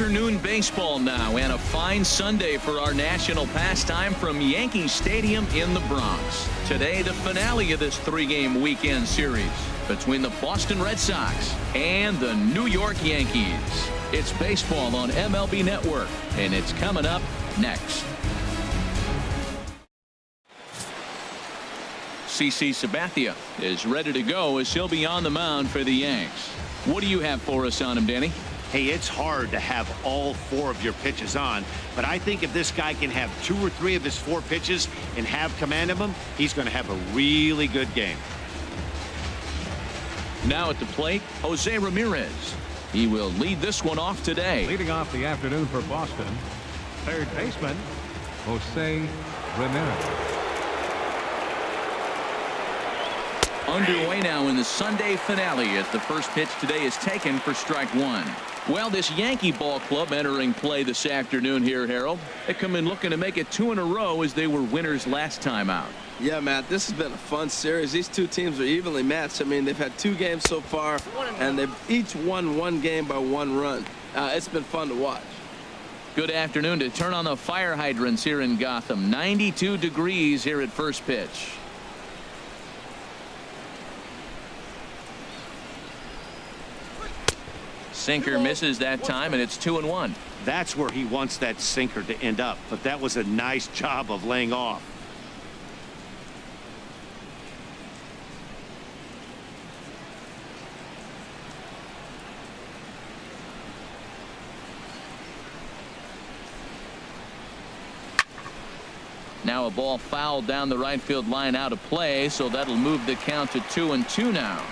afternoon baseball now, and a fine Sunday for our national pastime from Yankee Stadium in the Bronx. Today, the finale of this three-game weekend series between the Boston Red Sox and the New York Yankees. It's baseball on MLB Network, and it's coming up next. CC Sabathia is ready to go as he'll be on the mound for the Yanks. What do you have for us on him, Danny? Hey, it's hard to have all four of your pitches on, but I think if this guy can have 2 or 3 of his 4 pitches and have command of them, he's going to have a really good game. Now at the plate, Jose Ramirez. He will lead this one off today. Leading off the afternoon for Boston, third baseman, Jose Ramirez. Underway now in the Sunday finale as the first pitch today is taken for strike 1. Well, this Yankee ball club entering play this afternoon here, Harold. They come in looking to make it 2 in a row as they were winners last time out. Yeah, Matt, this has been a fun series. These two teams are evenly matched. I mean, they've had 2 games so far, and they've each won 1 game by 1 run. It's been fun to watch. Good afternoon. To turn on the fire hydrants here in Gotham. 92 degrees here at first pitch. Sinker misses that time, and it's 2-1. That's where he wants that sinker to end up, but that was a nice job of laying off. Now a ball fouled down the right field line out of play, so that'll move the count to 2-2 now.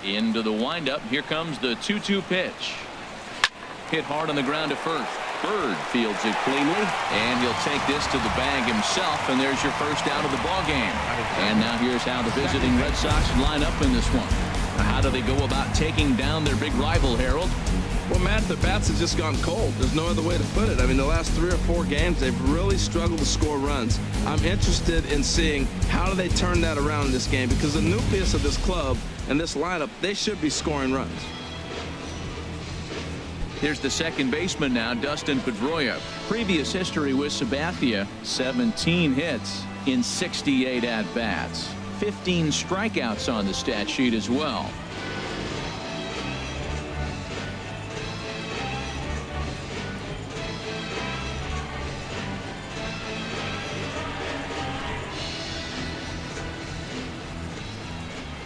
Into the windup. Here comes the 2-2 pitch. Hit hard on the ground to first. Bird fields it cleanly, and he'll take this to the bag himself, and there's your first out of the ball game. And now here's how the visiting Red Sox line up in this one. How do they go about taking down their big rival, Harold? Well, Matt, the bats have just gone cold. There's no other way to put it. I mean, the last 3 or 4 games, they've really struggled to score runs. I'm interested in seeing how do they turn that around in this game, because the nucleus of this club and this lineup, they should be scoring runs. Here's the second baseman now, Dustin Pedroia. Previous history with Sabathia, 17 hits in 68 at-bats. 15 strikeouts on the stat sheet as well.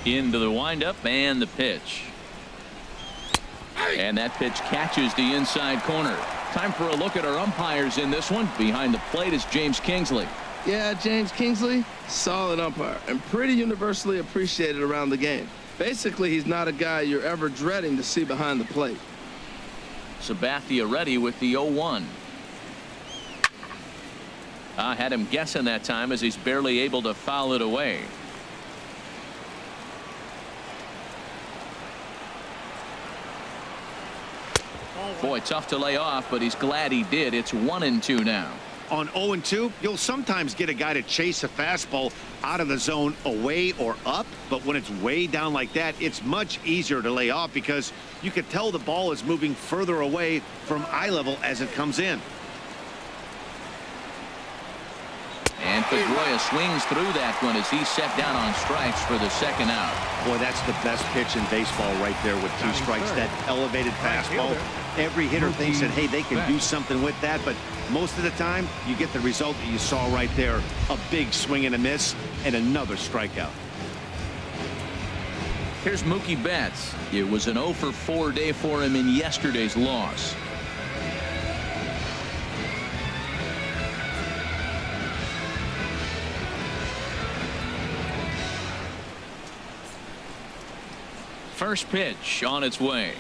Into the windup and the pitch. And that pitch catches the inside corner. Time for a look at our umpires in this one. Behind the plate is James Kingsley. Yeah, James Kingsley, solid umpire and pretty universally appreciated around the game. Basically, he's not a guy you're ever dreading to see behind the plate. Sabathia ready with the 0-1. I had him guessing that time as he's barely able to foul it away. Boy, tough to lay off, but he's glad he did. It's 1-2 now. On 0-2, you'll sometimes get a guy to chase a fastball out of the zone away or up, but when it's way down like that, it's much easier to lay off because you can tell the ball is moving further away from eye level as it comes in. And Pedroia swings through that one as he's set down on strikes for the second out. Boy, that's the best pitch in baseball right there with 2 strikes. That elevated fastball. Every hitter thinks that, hey, they can do something with that, but most of the time you get the result that you saw right there. A big swing and a miss and another strikeout. Here's Mookie Betts. It was an 0-for-4 day for him in yesterday's loss. First pitch on its way.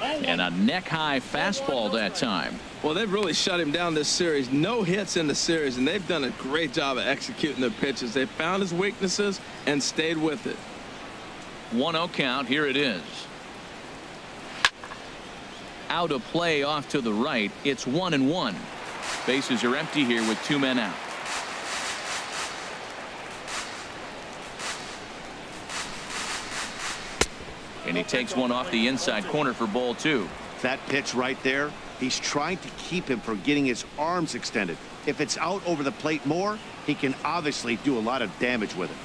And a neck-high fastball that time. Well, they've really shut him down this series. No hits in the series, and they've done a great job of executing their pitches. They found his weaknesses and stayed with it. 1-0 count. Here it is. Out of play off to the right. It's 1-1. Bases are empty here with 2 men out. And he takes one off the inside corner for ball 2. That pitch right there, he's trying to keep him from getting his arms extended. If it's out over the plate more, he can obviously do a lot of damage with it.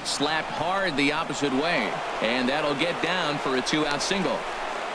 Slapped hard the opposite way, and that'll get down for a 2-out single.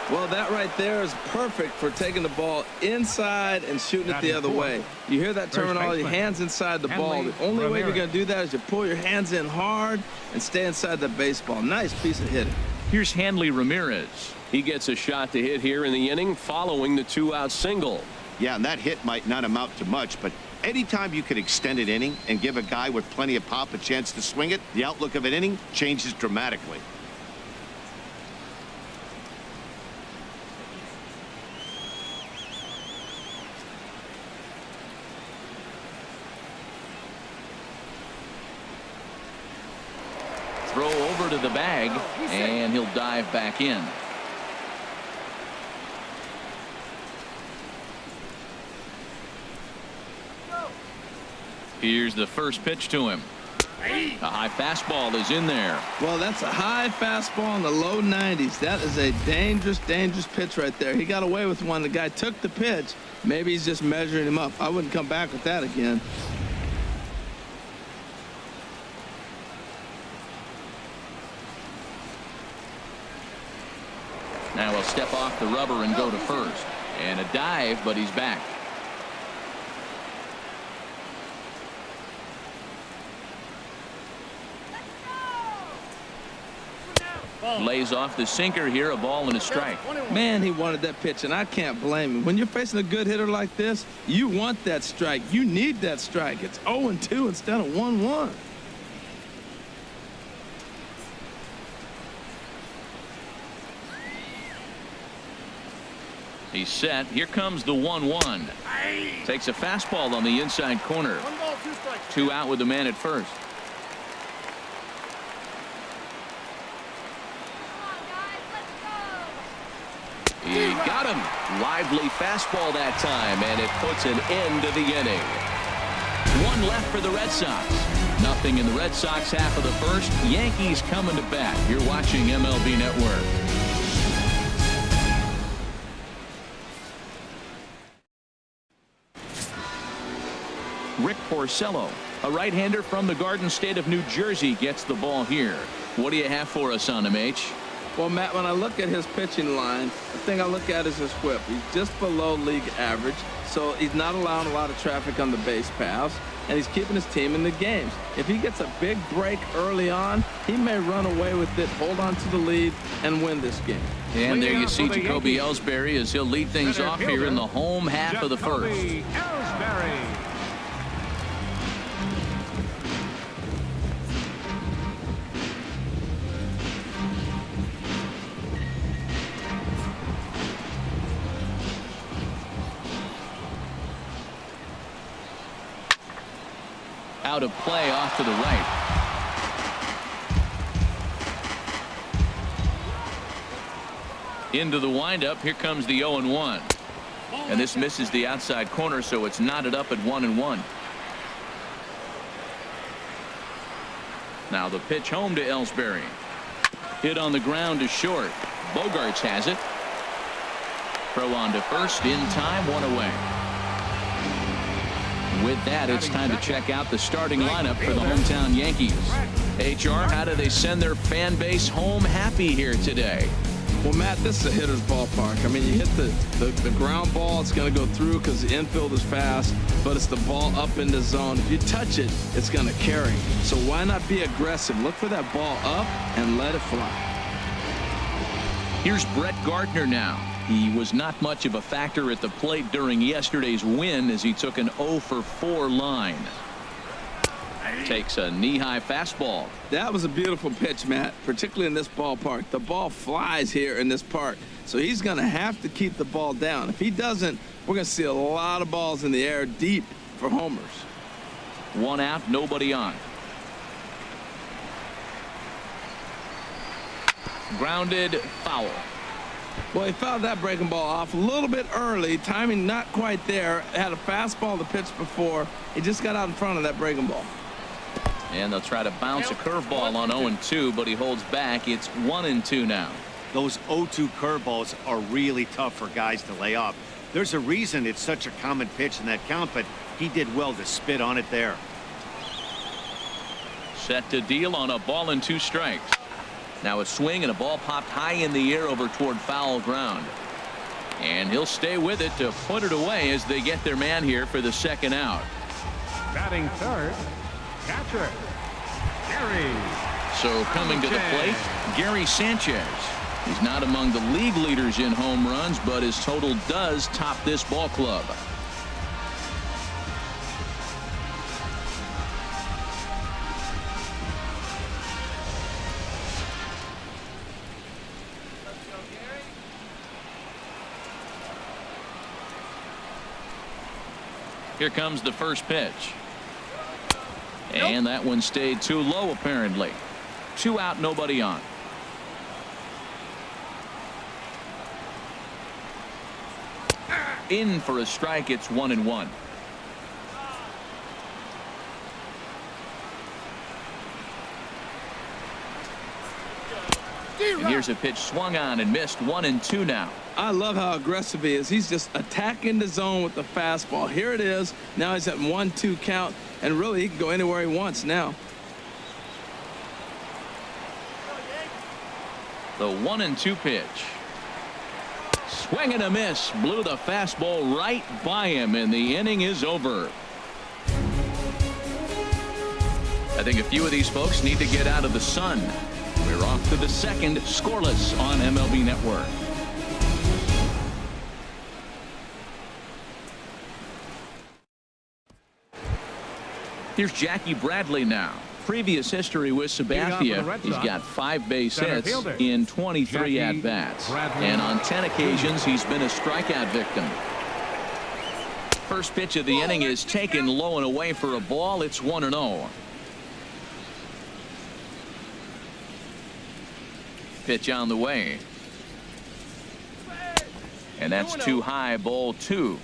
Well, that right there is perfect for taking the ball inside and shooting it the other way. You hear that terminology, hands inside the ball. The only way you're going to do that is you pull your hands in hard and stay inside the baseball. Nice piece of hitting. Here's Hanley Ramirez. He gets a shot to hit here in the inning following the 2-out single. Yeah, and that hit might not amount to much, but anytime you can extend an inning and give a guy with plenty of pop a chance to swing it, the outlook of an inning changes dramatically. Throw over to the bag, and he'll dive back in. Here's the first pitch to him. A high fastball is in there. Well, that's a high fastball in the low 90s. That is a dangerous, dangerous pitch right there. He got away with one. The guy took the pitch. Maybe he's just measuring him up. I wouldn't come back with that again. Now he'll step off the rubber and go to first. And a dive, but he's back. Lays off the sinker here, a ball and a strike. Man, he wanted that pitch, and I can't blame him. When you're facing a good hitter like this, you want that strike. You need that strike. It's 0-2 instead of 1-1. He's set. Here comes the 1-1. Takes a fastball on the inside corner. 2 out with the man at first. He got him. Lively fastball that time, and it puts an end to the inning. 1 left for the Red Sox. Nothing in the Red Sox half of the first. Yankees coming to bat. You're watching MLB Network. Rick Porcello, a right-hander from the Garden State of New Jersey, gets the ball here. What do you have for us on him, H? Well, Matt, when I look at his pitching line, the thing I look at is his whip. He's just below league average, so he's not allowing a lot of traffic on the base paths, and he's keeping his team in the games. If he gets a big break early on, he may run away with it, hold on to the lead, and win this game. And there you see Jacoby Ellsbury as he'll lead things off here in the home half of the first. Out of play off to the right. Into the windup. Here comes the 0-1. And this misses the outside corner, so it's knotted up at 1-1. Now the pitch home to Ellsbury. Hit on the ground to short. Bogarts has it. Throw on to first in time, 1 away. With that, it's time to check out the starting lineup for the hometown Yankees. HR, how do they send their fan base home happy here today? Well, Matt, this is a hitter's ballpark. I mean, you hit the ground ball, it's going to go through because the infield is fast, but it's the ball up in the zone. If you touch it, it's going to carry. So why not be aggressive? Look for that ball up and let it fly. Here's Brett Gardner now. He was not much of a factor at the plate during yesterday's win as he took an 0-for-4 line. Takes a knee-high fastball. That was a beautiful pitch, Matt, particularly in this ballpark. The ball flies here in this park, so he's going to have to keep the ball down. If he doesn't, we're going to see a lot of balls in the air deep for homers. 1 out, nobody on. Grounded, foul. Well, he fouled that breaking ball off a little bit early. Timing not quite there. Had a fastball to pitch before. He just got out in front of that breaking ball. And they'll try to bounce a curveball on 0-2, but he holds back. It's 1-2 now. Those 0-2 curveballs are really tough for guys to lay off. There's a reason it's such a common pitch in that count, but he did well to spit on it there. Set to deal on a ball and 2 strikes. Now a swing and a ball popped high in the air over toward foul ground. And he'll stay with it to put it away as they get their man here for the second out. Batting third, catcher, Gary. So coming to the plate, Gary Sanchez. He's not among the league leaders in home runs, but his total does top this ball club. Here comes the first pitch. And that one stayed too low, apparently. 2 out, nobody on. In for a strike. It's 1-1. And here's a pitch swung on and missed. 1-2 now. I love how aggressive he is. He's just attacking the zone with the fastball. Here it is. Now he's at 1-2 count, and really he can go anywhere he wants now. The 1-2 pitch. Swing and a miss. Blew the fastball right by him, and the inning is over. I think a few of these folks need to get out of the sun. We're off to the second, scoreless on MLB Network. Here's Jackie Bradley now. Previous history with Sabathia. He's got 5 base hits in 23 at-bats. And on 10 occasions, he's been a strikeout victim. First pitch of the inning is taken low and away for a ball. It's 1-0. Pitch on the way. And that's too high, ball 2.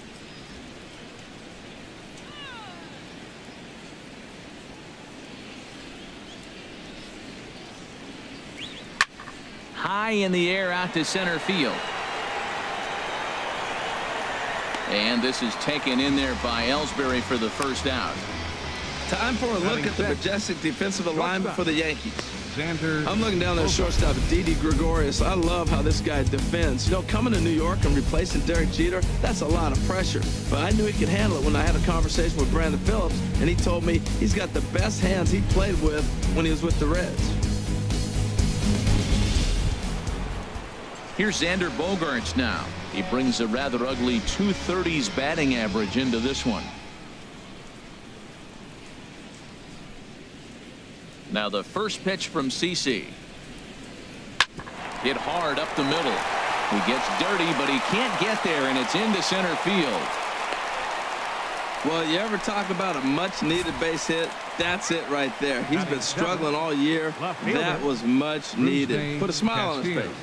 High in the air out to center field. And this is taken in there by Ellsbury for the first out. Time for a look at the majestic defensive alignment for the Yankees. Xander. I'm looking down there shortstop Didi Gregorius. I love how this guy defends. You know, coming to New York and replacing Derek Jeter, that's a lot of pressure. But I knew he could handle it when I had a conversation with Brandon Phillips, and he told me he's got the best hands he played with when he was with the Reds. Here's Xander Bogaerts now. He brings a rather ugly 230s batting average into this one. Now the first pitch from CC. Hit hard up the middle. He gets dirty, but he can't get there, and it's into center field. Well, you ever talk about a much-needed base hit? That's it right there. He's been struggling all year. That was much needed. Put a smile on his face.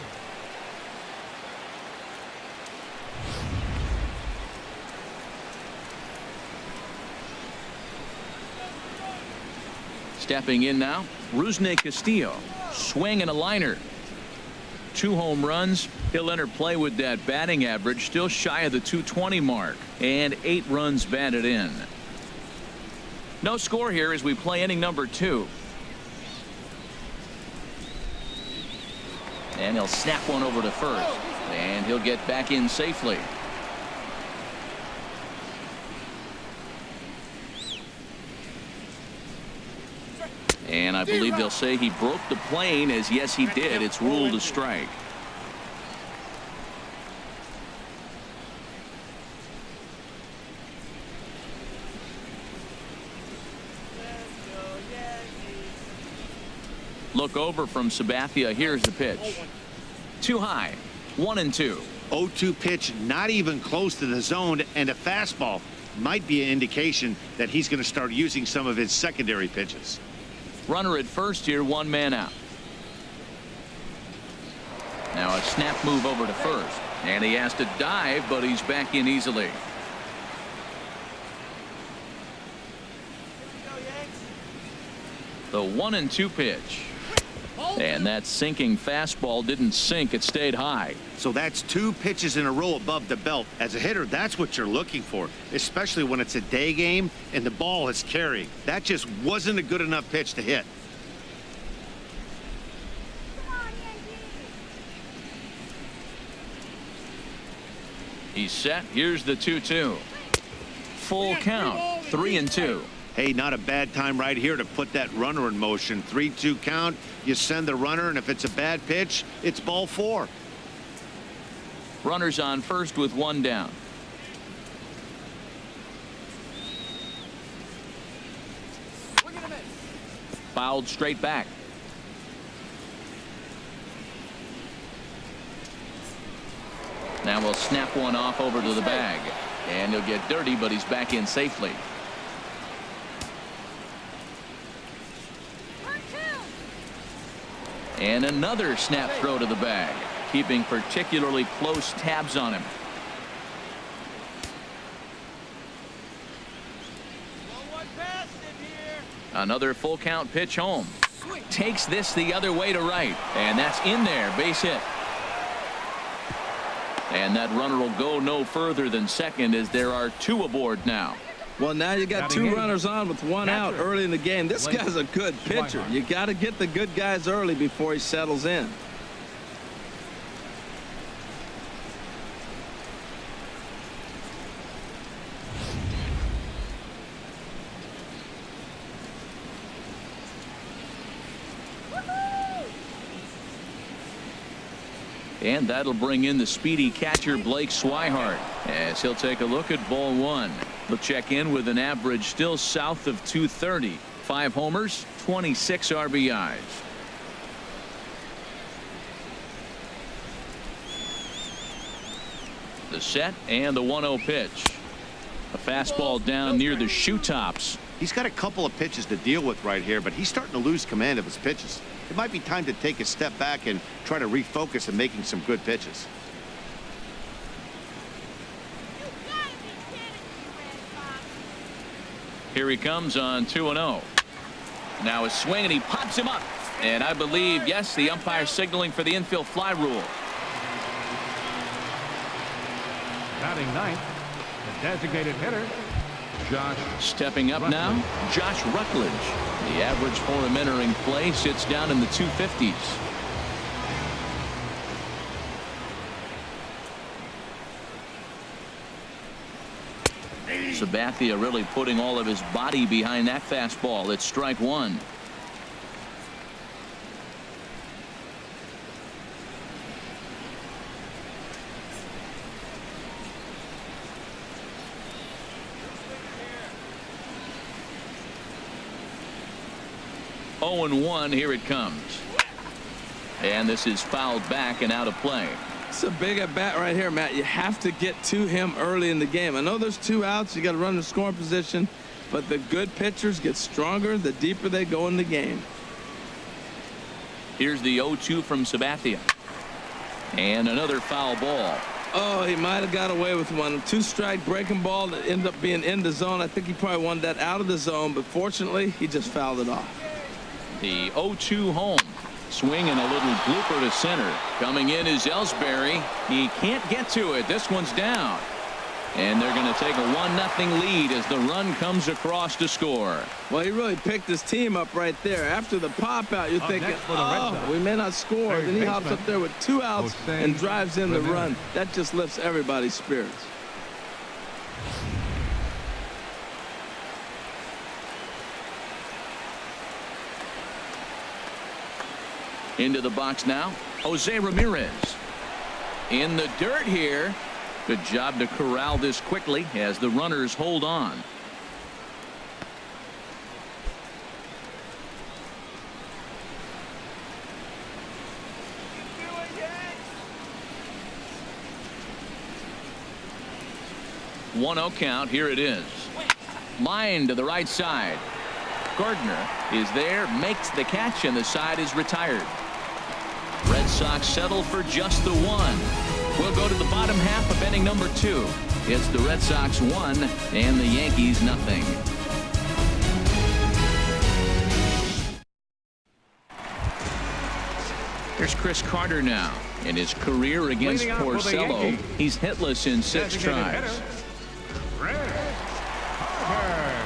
Stepping in now, Rusney Castillo. Swing and a liner. 2 home runs. He'll enter play with that batting average, still shy of the 220 mark, and 8 runs batted in. No score here as we play inning number 2. And he'll snap one over to first, and he'll get back in safely. And I believe they'll say he broke the plane, as yes he did. It's ruled a strike. Look over from Sabathia. Here's the pitch. Too high. 1-2. 0-2 pitch, not even close to the zone, and a fastball might be an indication that he's going to start using some of his secondary pitches. Runner at first here, 1 man out. Now a snap move over to first, and he has to dive, but he's back in easily. The 1-2 pitch. And that sinking fastball didn't sink. It stayed high. So that's 2 pitches in a row above the belt. As a hitter, that's what you're looking for, especially when it's a day game and the ball is carrying. That just wasn't a good enough pitch to hit. He's set. Here's the 2-2. Full count. 3-2. Hey, not a bad time right here to put that runner in motion. 3-2 count. You send the runner, and if it's a bad pitch, it's ball 4. Runners on first with 1 down. Fouled straight back. Now we'll snap one off over to the bag. And he'll get dirty, but he's back in safely. And another snap throw to the bag, keeping particularly close tabs on him. Another full count pitch home. Takes this the other way to right. And that's in there. Base hit. And that runner will go no further than second as there are 2 aboard now. Well, now you got 2 runners on with 1 out early in the game. This guy's a good pitcher. You got to get the good guys early before he settles in. And that'll bring in the speedy catcher Blake Swihart as he'll take a look at ball 1. He'll check in with an average still south of 230. 5 homers, 26 RBIs. The set and the 1-0 pitch. A fastball down near the shoe tops. He's got a couple of pitches to deal with right here, but he's starting to lose command of his pitches. It might be time to take a step back and try to refocus on making some good pitches. Here he comes on 2-0. Now a swing, and he pops him up. And I believe, yes, the umpire signaling for the infield fly rule. Batting 9th, the designated hitter, Josh. Stepping up now, Josh Rutledge. The average for him entering play sits down in the 250s. Sabathia really putting all of his body behind that fastball. It's strike 1. Oh, and 1. Here it comes. And this is fouled back and out of play. It's a big at bat right here, Matt. You have to get to him early in the game. I know there's 2 outs. You got to run the scoring position, but the good pitchers get stronger the deeper they go in the game. Here's the 0-2 from Sabathia. And another foul ball. Oh, he might have got away with one. 2-strike breaking ball that ended up being in the zone. I think he probably wanted that out of the zone, but fortunately, he just fouled it off. The 0-2 home. Swing and a little blooper to center. Coming in is Ellsbury. He can't get to it. This one's down. And they're going to take a 1-0 lead as the run comes across to score. Well, he really picked his team up right there. After the pop out, you're thinking, oh, we may not score. Then he hops up there with 2 outs and drives in the run. That just lifts everybody's spirits. Into the box now, Jose Ramirez. In the dirt here. Good job to corral this quickly as the runners hold on. One 0 count. Here it is. Line to the right side. Gardner is there, makes the catch, and the side is retired. Red Sox settle for just the 1. We'll go to the bottom half of inning number 2. It's the Red Sox 1 and the Yankees 0. Here's Chris Carter now. In his career against Leading off for the Porcello, Yankees. he's hitless in 6 Designated tries. hitter, Chris Carter.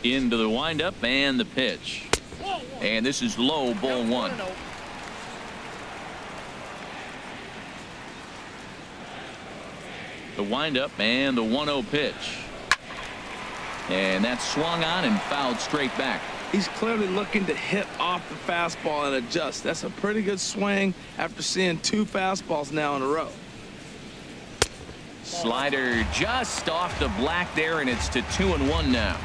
Into the windup and the pitch. And this is low, ball 1. The windup and the 1-0 pitch. And that's swung on and fouled straight back. He's clearly looking to hit off the fastball and adjust. That's a pretty good swing after seeing 2 fastballs now in a row. Slider just off the black there, and it's to 2-1 now.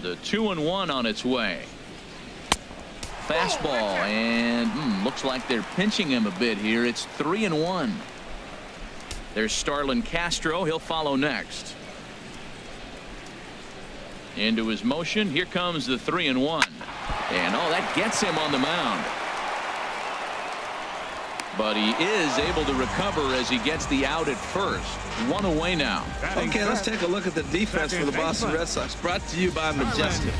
The 2-1 on its way. Fastball, and looks like they're pinching him a bit here. It's 3-1. There's Starlin Castro. He'll follow next. Into his motion. Here comes the 3-1. And that gets him on the mound. But he is able to recover as he gets the out at first. 1 away now. Okay, let's take a look at the defense for the Boston Red Sox. Brought to you by Majestic.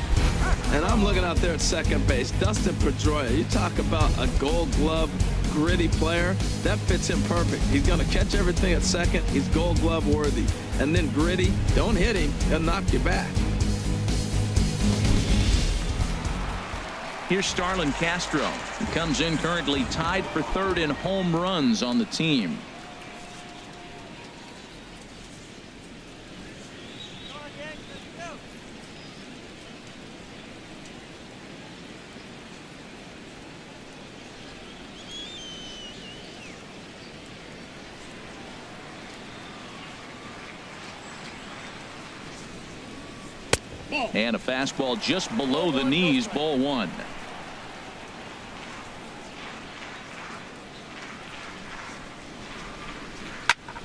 And I'm looking out there at second base. Dustin Pedroia. You talk about a Gold Glove gritty player. That fits him perfect. He's going to catch everything at second. He's Gold Glove worthy. And then gritty. Don't hit him. He'll knock you back. Here's Starlin Castro. He comes in currently tied for 3rd in home runs on the team. And a fastball just below the knees, ball 1.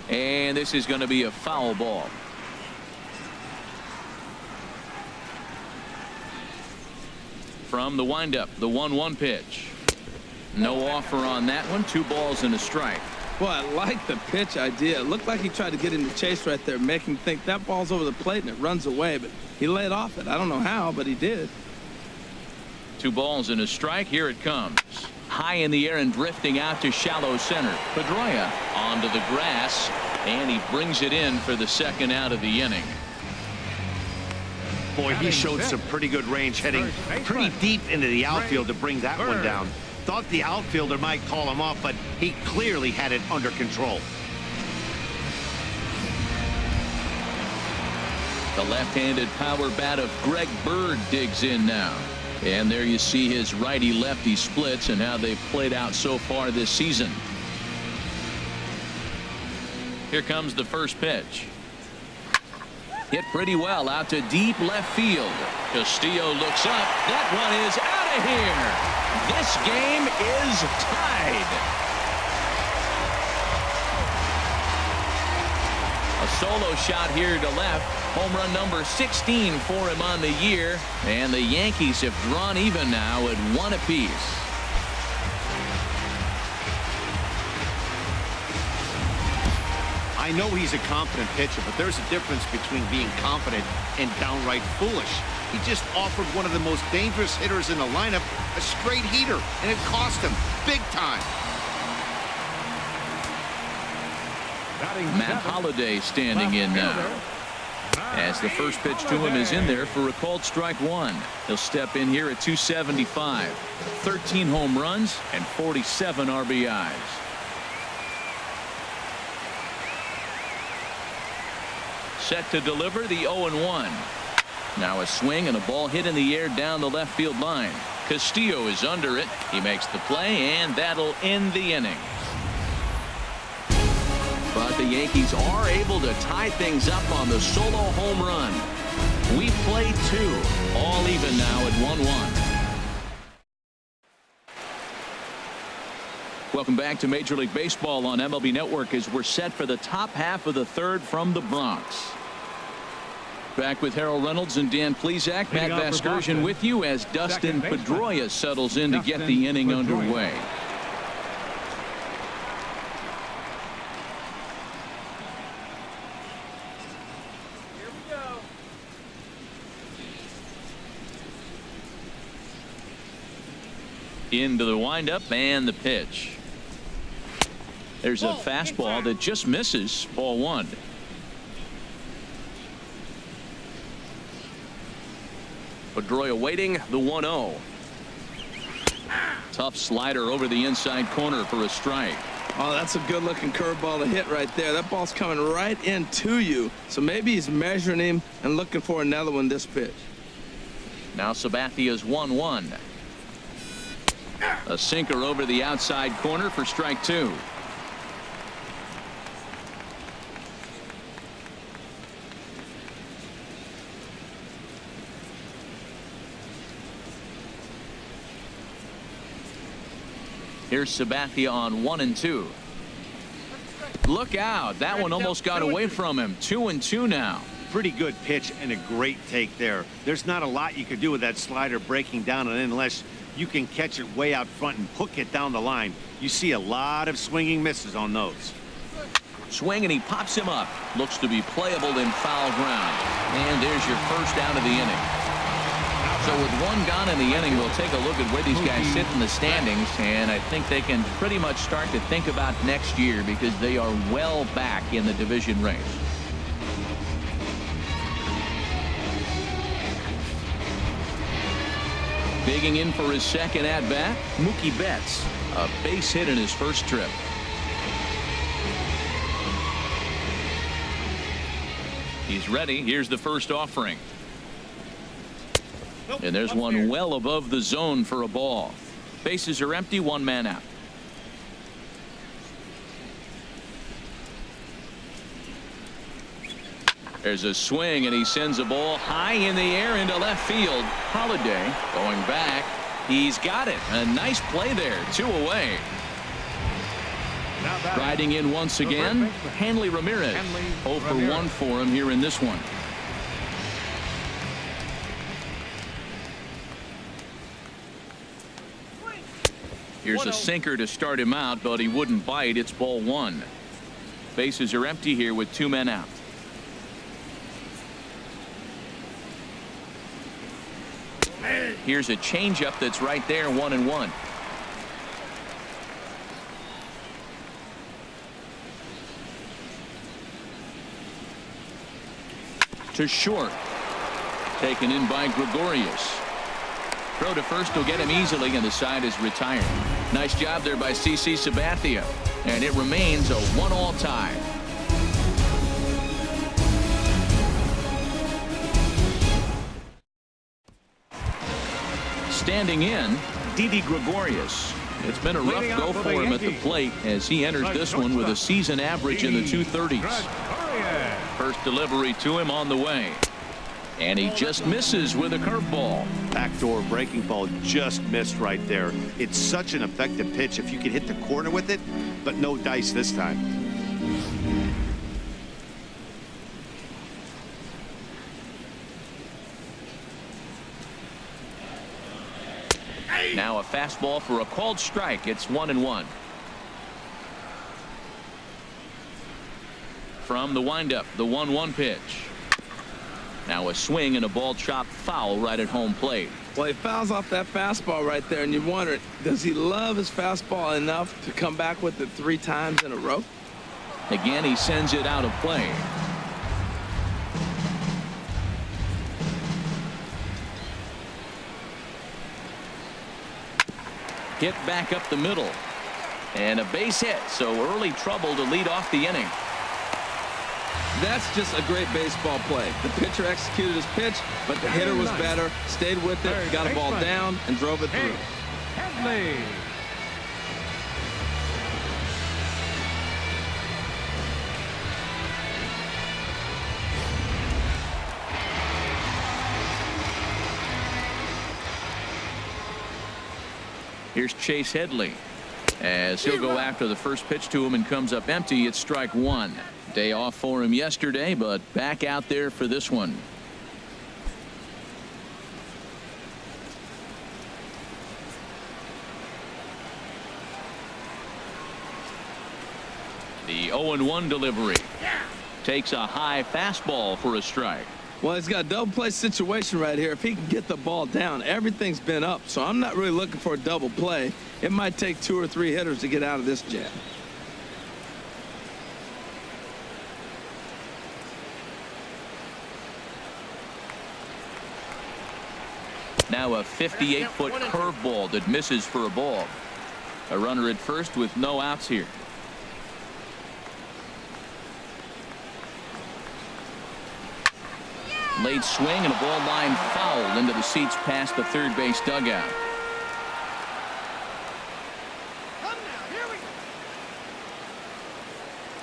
And this is going to be a foul ball. From the windup, the 1-1 pitch. No offer on that one. 2 balls and a strike. Well, I like the pitch idea. It looked like he tried to get into chase right there, make him think that ball's over the plate and it runs away, but he laid off it. I don't know how, but he did. 2 balls and a strike. Here it comes. High in the air and drifting out to shallow center. Pedroia onto the grass, and he brings it in for the 2nd out of the inning. Boy, he showed some pretty good range heading pretty deep into the outfield to bring that one down. Thought the outfielder might call him off, but he clearly had it under control. The left-handed power bat of Greg Bird digs in now. And there you see his righty-lefty splits and how they've played out so far this season. Here comes the first pitch. Hit pretty well out to deep left field. Castillo looks up. That one is out of here. This game is tied. A solo shot here to left. Home run number 16 for him on the year. And the Yankees have drawn even now at 1 apiece. I know he's a confident pitcher, but there's a difference between being confident and downright foolish. He just offered one of the most dangerous hitters in the lineup a straight heater, and it cost him big time. Matt Holliday standing in now, as the first pitch to him is in there for a called strike 1. He'll step in here at 275. 13 home runs and 47 RBIs. Set to deliver the 0-1. Now a swing and a ball hit in the air down the left field line. Castillo is under it. He makes the play, and that'll end the inning. But the Yankees are able to tie things up on the solo home run. We play 2. All even now at 1-1. Welcome back to Major League Baseball on MLB Network as we're set for the top half of the 3rd from the Bronx. Back with Harold Reynolds and Dan Plesac. Matt Vasgersian with you as Dustin Pedroia settles in to get the inning underway. Into the windup and the pitch. There's a fastball that just misses. Ball one. Pedroia waiting the 1-0. Tough slider over the inside corner for a strike. Oh, that's a good looking curveball to hit right there. That ball's coming right into you. So maybe he's measuring him and looking for another one this pitch. Now Sabathia's 1-1. A sinker over the outside corner for strike two. Here's Sabathia on 1-2. Look out. That one almost got away from him. 2-2 now. Pretty good pitch and a great take there. There's not a lot you could do with that slider breaking down and unless you can catch it way out front and hook it down the line. You see a lot of swinging misses on those. Swing and he pops him up. Looks to be playable in foul ground. And there's your first out of the inning. So with one gone in the inning, we'll take a look at where these guys sit in the standings, and I think they can pretty much start to think about next year because they are well back in the division race. Digging in for his second at-bat, Mookie Betts. A base hit in his first trip. He's ready. Here's the first offering. And there's one well above the zone for a ball. Bases are empty, one man out. There's a swing and he sends a ball high in the air into left field. Holiday going back. He's got it. A nice play there. 2 away. Riding in once again, Hanley Ramirez. 0 for 1 for him here in this one. Here's a sinker to start him out, but he wouldn't bite. It's ball one. Bases are empty here with 2 men out. Here's a changeup that's right there, 1-1. To short. Taken in by Gregorius. Throw to first will get him easily, and the side is retired. Nice job there by CC Sabathia, and it remains a 1-1 tie. Standing in, Didi Gregorius. It's been a rough go for him at the plate as he enters this one with a season average in the 230s. First delivery to him on the way. And he just misses with a curveball. Backdoor breaking ball just missed right there. It's such an effective pitch if you can hit the corner with it, but no dice this time. Now a fastball for a called strike. It's 1-1. From the windup, the 1-1 pitch. Now a swing and a ball chopped foul right at home plate. Well, he fouls off that fastball right there, and you wonder, does he love his fastball enough to come back with it 3 times in a row? Again, he sends it out of play. Hit back up the middle. And a base hit, so early trouble to lead off the inning. That's just a great baseball play. The pitcher executed his pitch, but the hitter was better, stayed with it, got a ball down, and drove it through. Hanley. Here's Chase Headley as he'll go after the first pitch to him and comes up empty. It's strike one. Day off for him yesterday, but back out there for this one. The 0-1 delivery. Takes a high fastball for a strike. Well, he's got a double play situation right here. If he can get the ball down, everything's been up. So I'm not really looking for a double play. It might take 2 or 3 hitters to get out of this jam. Now a 58-foot curveball that misses for a ball. A runner at first with no outs here. Late swing and a ball line foul into the seats past the third base dugout.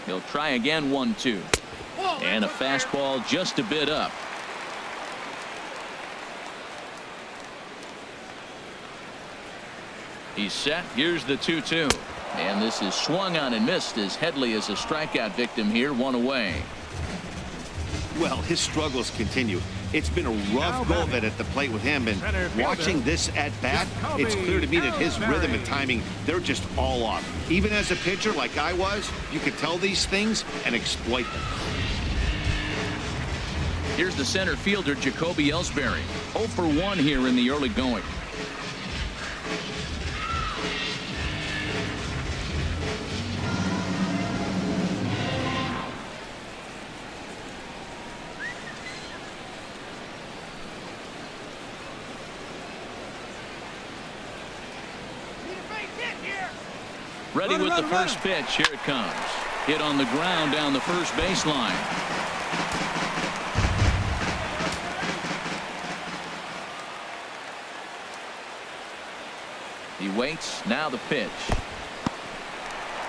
He'll try again, 1-2. And a fastball just a bit up. He's set. Here's the 2-2. And this is swung on and missed as Headley is a strikeout victim here, 1 away. Well, his struggles continue. It's been a rough go of it at the plate with him, and watching this at bat, it's clear to me that his rhythm and timing, they're just all off. Even as a pitcher like I was, you could tell these things and exploit them. Here's the center fielder, Jacoby Ellsbury. 0 for 1 here in the early going. Ready with the first pitch. Here it comes. Hit on the ground down the first baseline. He waits. Now the pitch.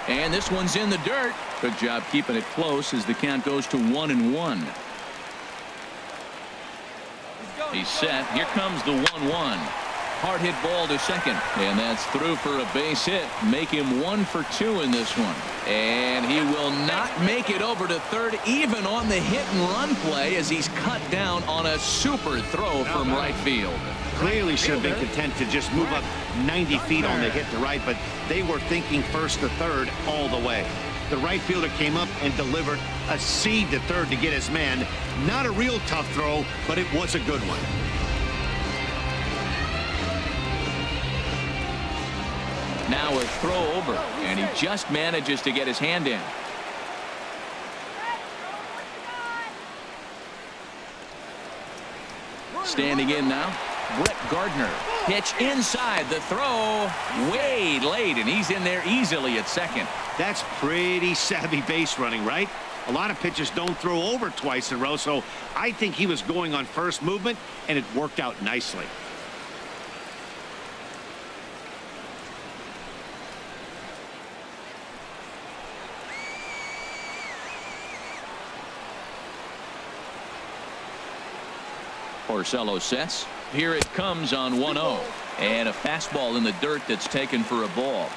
And this one's in the dirt. Good job keeping it close as the count goes to 1-1. He's set. Here comes the 1-1. Hard hit ball to second, and that's through for a base hit. Make him 1 for 2 in this one, and he will not make it over to third even on the hit and run play as he's cut down on a super throw from right field. Clearly should have been content to just move up 90 feet on the hit to right, but they were thinking first to third all the way. The right fielder came up and delivered a seed to third to get his man. Not a real tough throw, but it was a good one. Now a throw over, and he just manages to get his hand in. Standing in now, Brett Gardner. Pitch inside, the throw way late, and he's in there easily at second. That's pretty savvy base running, right? A lot of pitchers don't throw over twice in a row, so I think he was going on first movement, and it worked out nicely. Porcello sets. Here it comes on 1-0. And a fastball in the dirt that's taken for a ball.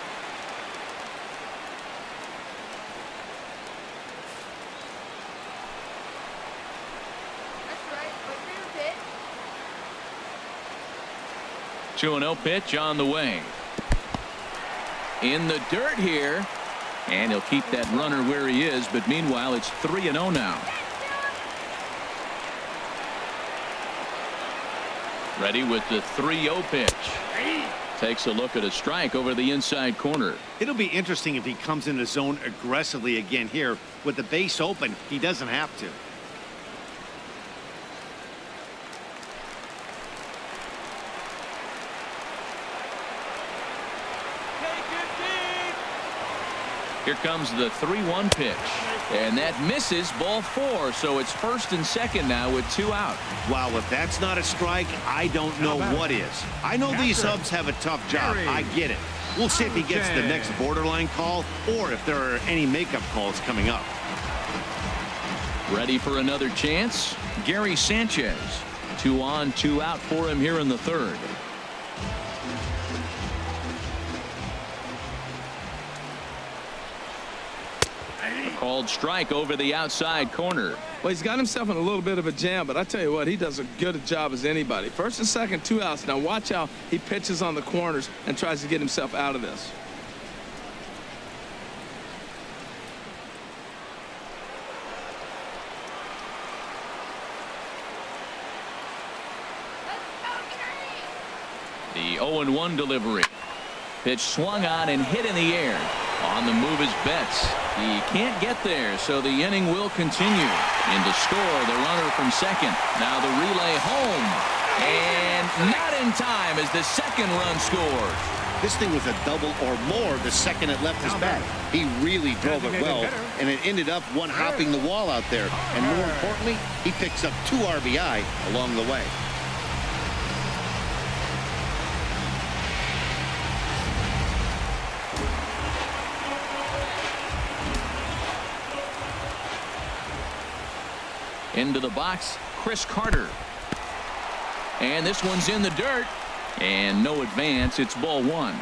That's right. 2-0 pitch on the way. In the dirt here. And he'll keep that runner where he is. But meanwhile, it's 3-0 now. Ready with the 3-0 pitch. Takes a look at a strike over the inside corner. It'll be interesting if he comes in the zone aggressively again here. With the base open, he doesn't have to. Here comes the 3-1 pitch. And that misses, ball 4. So it's first and second now with 2 out. Wow, if that's not a strike, I don't know what is. I know these subs have a tough job. I get it. We'll see if he gets the next borderline call or if there are any makeup calls coming up. Ready for another chance? Gary Sanchez. 2 on, 2 out for him here in the third. Called strike over the outside corner. Well, he's got himself in a little bit of a jam, but I tell you what, he does as good a job as anybody. First and second, 2 outs. Now watch how he pitches on the corners and tries to get himself out of this. The 0-1 delivery. Pitch swung on and hit in the air. On the move is Betts. He can't get there, so the inning will continue. In to score, the runner from second. Now the relay home. And not in time as the second run scored. This thing was a double or more the second it left his bat. He really drove it well, and it ended up one hopping the wall out there. And more importantly, he picks up 2 RBI along the way. Into the box, Chris Carter. And this one's in the dirt. And no advance. It's ball 1.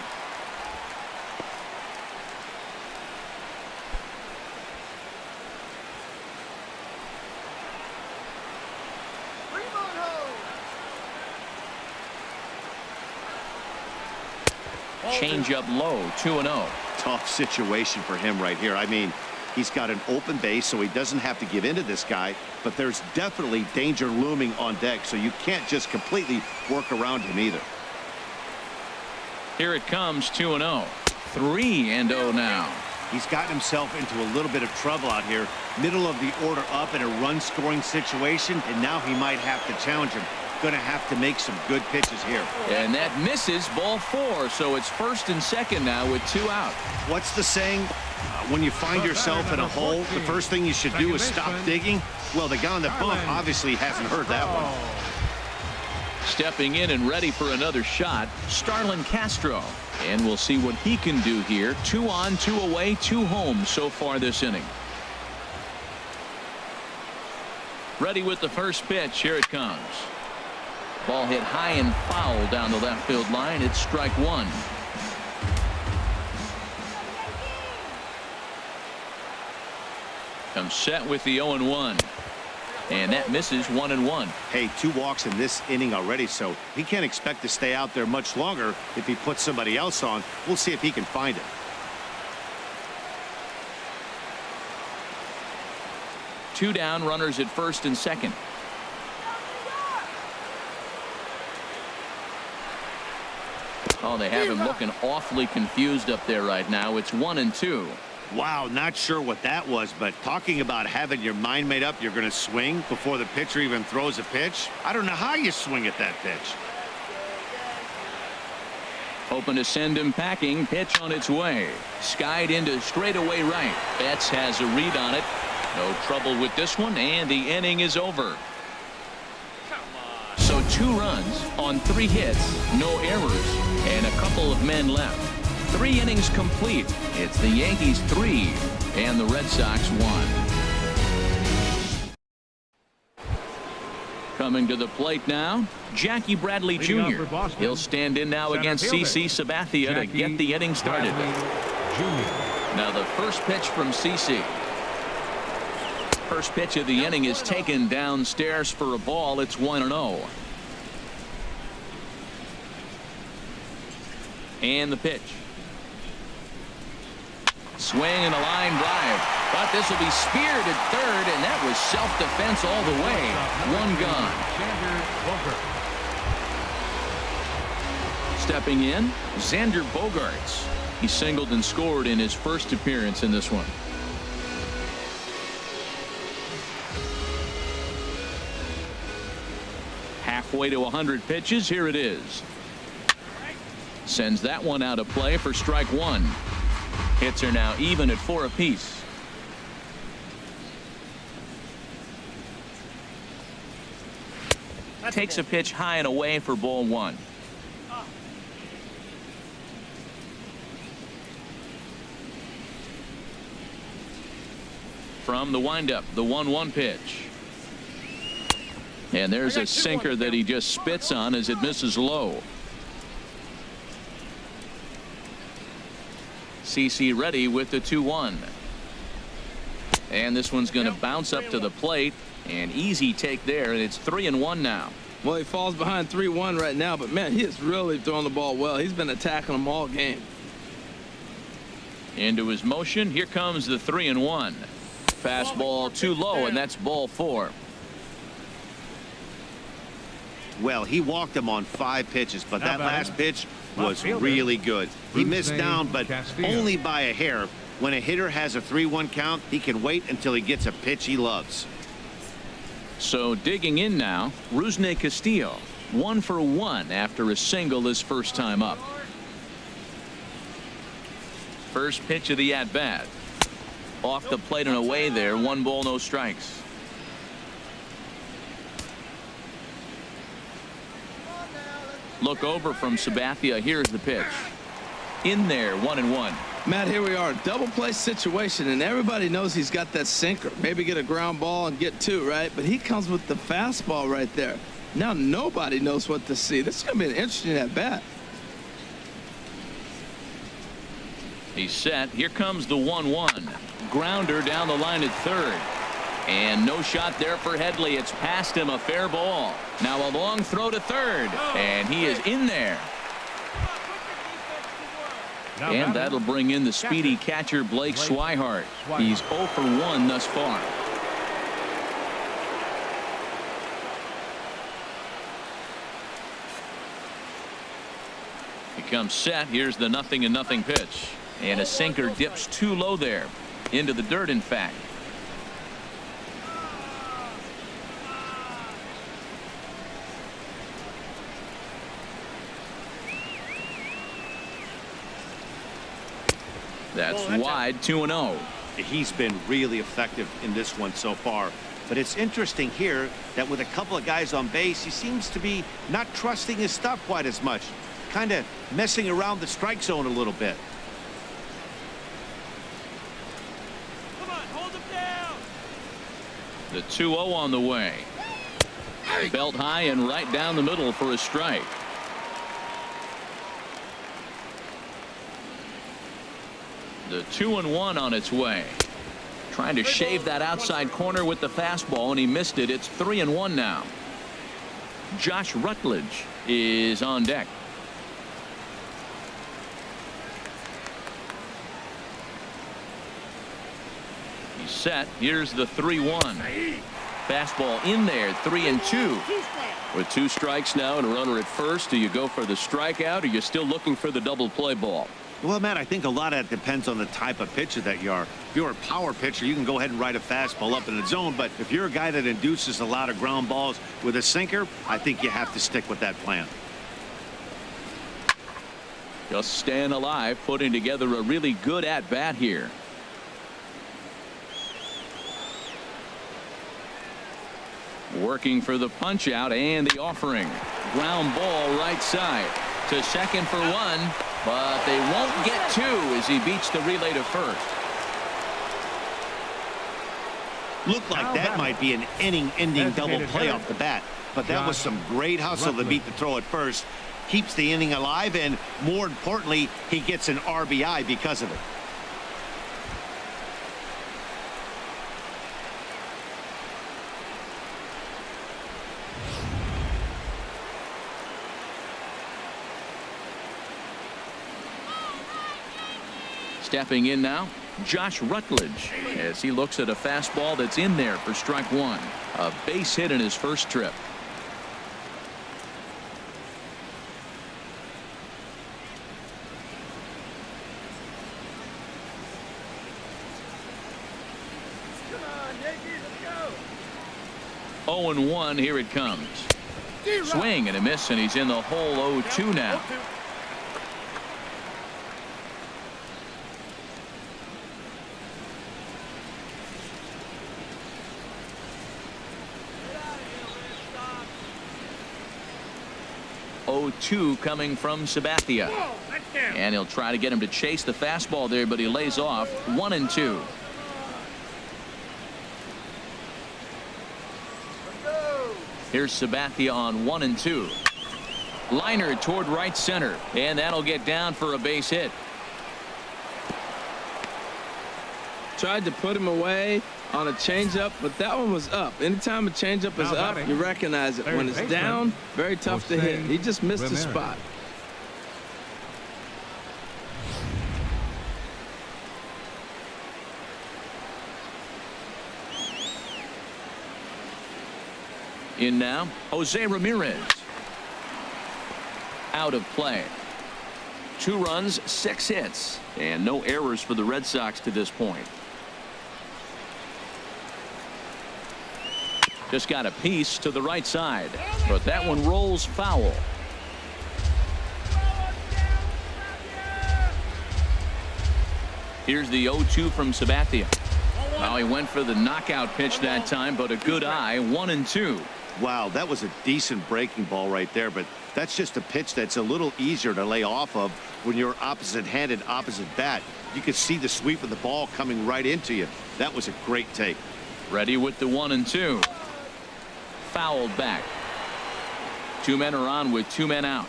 Change up low, 2-0. Tough situation for him right here. I mean, he's got an open base, so he doesn't have to give in to this guy, but there's definitely danger looming on deck, so you can't just completely work around him either. Here it comes, 2-0. 3-0 now. He's gotten himself into a little bit of trouble out here. Middle of the order up in a run-scoring situation, and now he might have to challenge him. Going to have to make some good pitches here. And that misses, ball 4, so it's first and second now with 2 out. What's the saying? When you find yourself in a hole, the first thing you should do is stop digging. Well, the guy on the bump obviously hasn't heard that one. Stepping in and ready for another shot, Starlin Castro. And we'll see what he can do here. 2 on, 2 away, 2 home so far this inning. Ready with the first pitch. Here it comes. Ball hit high and foul down the left field line. It's strike 1. Comes set with the 0-1. And that misses, 1-1. Hey, 2 walks in this inning already, so he can't expect to stay out there much longer if he puts somebody else on. We'll see if he can find it. 2 down, runners at first and second. Oh, they have him looking awfully confused up there right now. It's 1-2. Wow, not sure what that was, but talking about having your mind made up you're going to swing before the pitcher even throws a pitch. I don't know how you swing at that pitch. Hoping to send him packing. Pitch on its way. Skied into straightaway right. Betts has a read on it. No trouble with this one, and the inning is over. So 2 runs on 3 hits, no errors, and a couple of men left. 3 innings complete. It's the Yankees 3 and the Red Sox 1. Coming to the plate now, Jackie Bradley Jr. He'll stand in now against CC Sabathia to get the inning started. Now the first pitch from CC. First pitch of the inning is taken downstairs for a ball. It's 1-0. And the pitch. Swing and a line drive. But this will be speared at third, and that was self-defense all the way. 1 gone. Stepping in, Xander Bogaerts. He singled and scored in his first appearance in this one. Halfway to 100 pitches. Here it is. Sends that one out of play for strike 1. Hits are now even at 4 apiece. Takes a pitch high and away for ball 1. From the windup, the 1-1 pitch. And there's a sinker that he just spits on as it misses low. CC ready with the 2-1. And this one's going to bounce up to the plate. An easy take there, and it's 3-1 now. Well, he falls behind 3-1 right now, but man, he is really throwing the ball well. He's been attacking them all game. Into his motion. Here comes the 3-1. Fastball too low, and that's ball 4. Well, he walked him on 5 pitches, but that last pitch was fielder, really good. He missed Hussein down, but Castillo. only by a hair. When a hitter has a 3-1 count, he can wait until he gets a pitch he loves. So digging in now, Hussein Castillo, 1 for 1 after a single his first time up. First pitch of the at-bat. Off the plate and away there. 1 ball, no strikes. Look over from Sabathia. Here's the pitch. In there, 1-1. Matt, here we are, double play situation, and everybody knows he's got that sinker. Maybe get a ground ball and get 2, right? But he comes with the fastball right there. Now nobody knows what to see. This is going to be an interesting at bat. He's set. Here comes the 1-1. Grounder down the line at third. And no shot there for Headley. It's past him, a fair ball. Now a long throw to third. And he is in there. And that'll bring in the speedy catcher Blake Swihart. He's 0 for 1 thus far. He comes set. Here's the 0-0 pitch. And a sinker dips too low there. Into the dirt, in fact. That's wide, 2-0. He's been really effective in this one so far. But it's interesting here that with a couple of guys on base, he seems to be not trusting his stuff quite as much. Kind of messing around the strike zone a little bit. Come on, hold him down. The 2-0 on the way. Belt high and right down the middle for a strike. The 2-1 on its way. Trying to shave that outside corner with the fastball, and he missed it. It's 3-1 now. Josh Rutledge is on deck. He's set. Here's the 3-1. Fastball in there, 3-2. With 2 strikes now and a runner at first, do you go for the strikeout, or you're still looking for the double play ball? Well, Matt, I think a lot of that depends on the type of pitcher that you are. If you're a power pitcher, you can go ahead and ride a fastball up in the zone. But if you're a guy that induces a lot of ground balls with a sinker, I think you have to stick with that plan. Just staying alive, putting together a really good at-bat here. Working for the punch out and the offering. Ground ball right side to second for 1, but they won't get 2 as he beats the relay to first. Looked like that might be an inning-ending double play off the bat, but that was some great hustle to beat the throw at first. Keeps the inning alive, and more importantly, he gets an RBI because of it. Stepping in now, Josh Rutledge, as he looks at a fastball that's in there for strike 1. A base hit in his first trip. Come on, 0-1, here it comes. Swing and a miss, and he's in the hole 0-2 now. Coming from Sabathia. And he'll try to get him to chase the fastball there, but he lays off. 1-2. Here's Sabathia on 1-2. Liner toward right center, and that'll get down for a base hit. Tried to put him away on a changeup, but that one was up. Anytime a changeup is up, you recognize it. When it's down, very tough to hit. He just missed the spot. In now, Jose Ramirez. out of play. 2 runs, 6 hits, and no errors for the Red Sox to this point. Just got a piece to the right side, but that one rolls foul. Here's the 0-2 from Sabathia. Well, he went for the knockout pitch that time, but a good eye, 1-2. Wow, that was a decent breaking ball right there, but that's just a pitch that's a little easier to lay off of when you're opposite-handed, opposite bat. You could see the sweep of the ball coming right into you. That was a great take. Ready with the 1-2. Fouled back. 2 men are on with 2 men out.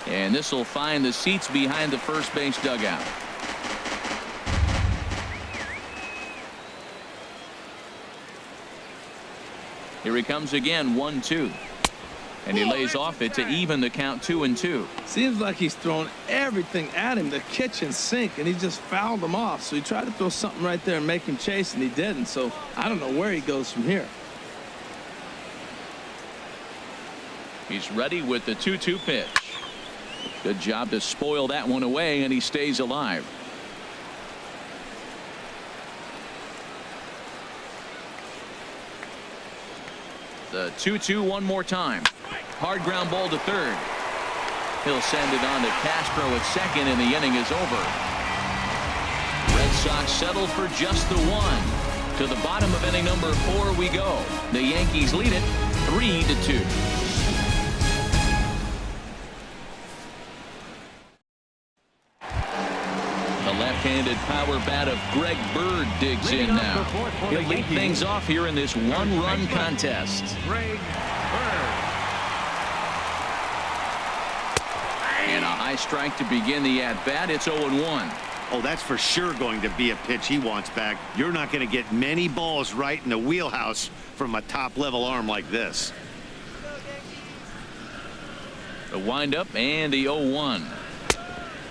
And this will find the seats behind the first base dugout. Here he comes again, 1-2. And he lays off it to even the count, 2-2. Seems like he's thrown everything at him, the kitchen sink, and he just fouled them off. So he tried to throw something right there and make him chase, and he didn't. So I don't know where he goes from here. He's ready with the 2-2 pitch. Good job to spoil that one away, and he stays alive. The 2-2 one more time. Hard ground ball to third. He'll send it on to Castro at second, and the inning is over. Red Sox settle for just the 1. To the bottom of inning number 4 we go. The Yankees lead it 3-2. Left-handed power bat of Greg Bird digs in now. He'll lead things off here in this 1-run contest. Greg Bird. And a high strike to begin the at-bat. It's 0-1. Oh, that's for sure going to be a pitch he wants back. You're not going to get many balls right in the wheelhouse from a top-level arm like this. The windup and the 0-1.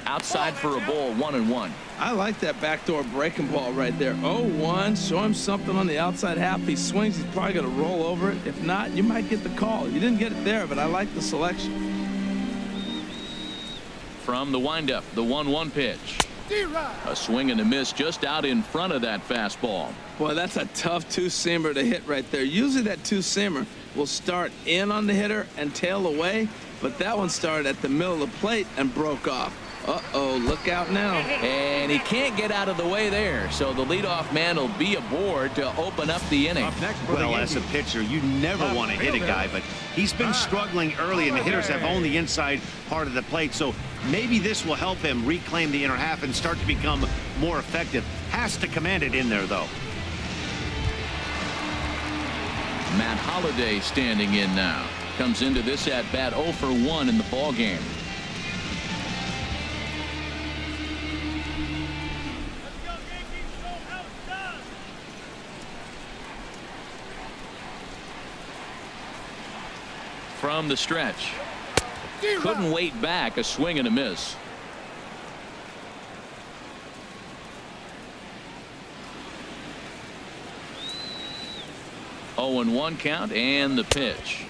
Outside for a ball, 1-1. I like that backdoor breaking ball right there. 0-1. Show him something on the outside half. If he swings, he's probably going to roll over it. If not, you might get the call. You didn't get it there, but I like the selection. From the windup, the 1-1 pitch. A swing and a miss just out in front of that fastball. Boy, that's a tough 2-seamer to hit right there. Usually that 2-seamer will start in on the hitter and tail away, but that one started at the middle of the plate and broke off. Uh-oh, look out now. And he can't get out of the way there, so the leadoff man will be aboard to open up the inning. Well, as a pitcher, you never want to hit a guy, but he's been struggling early, and the hitters have owned the inside part of the plate, so maybe this will help him reclaim the inner half and start to become more effective. Has to command it in there, though. Matt Holliday standing in now. Comes into this at-bat 0 for 1 in the ballgame. From the stretch. Couldn't wait back. A swing and a miss. Oh, and 1 count and the pitch.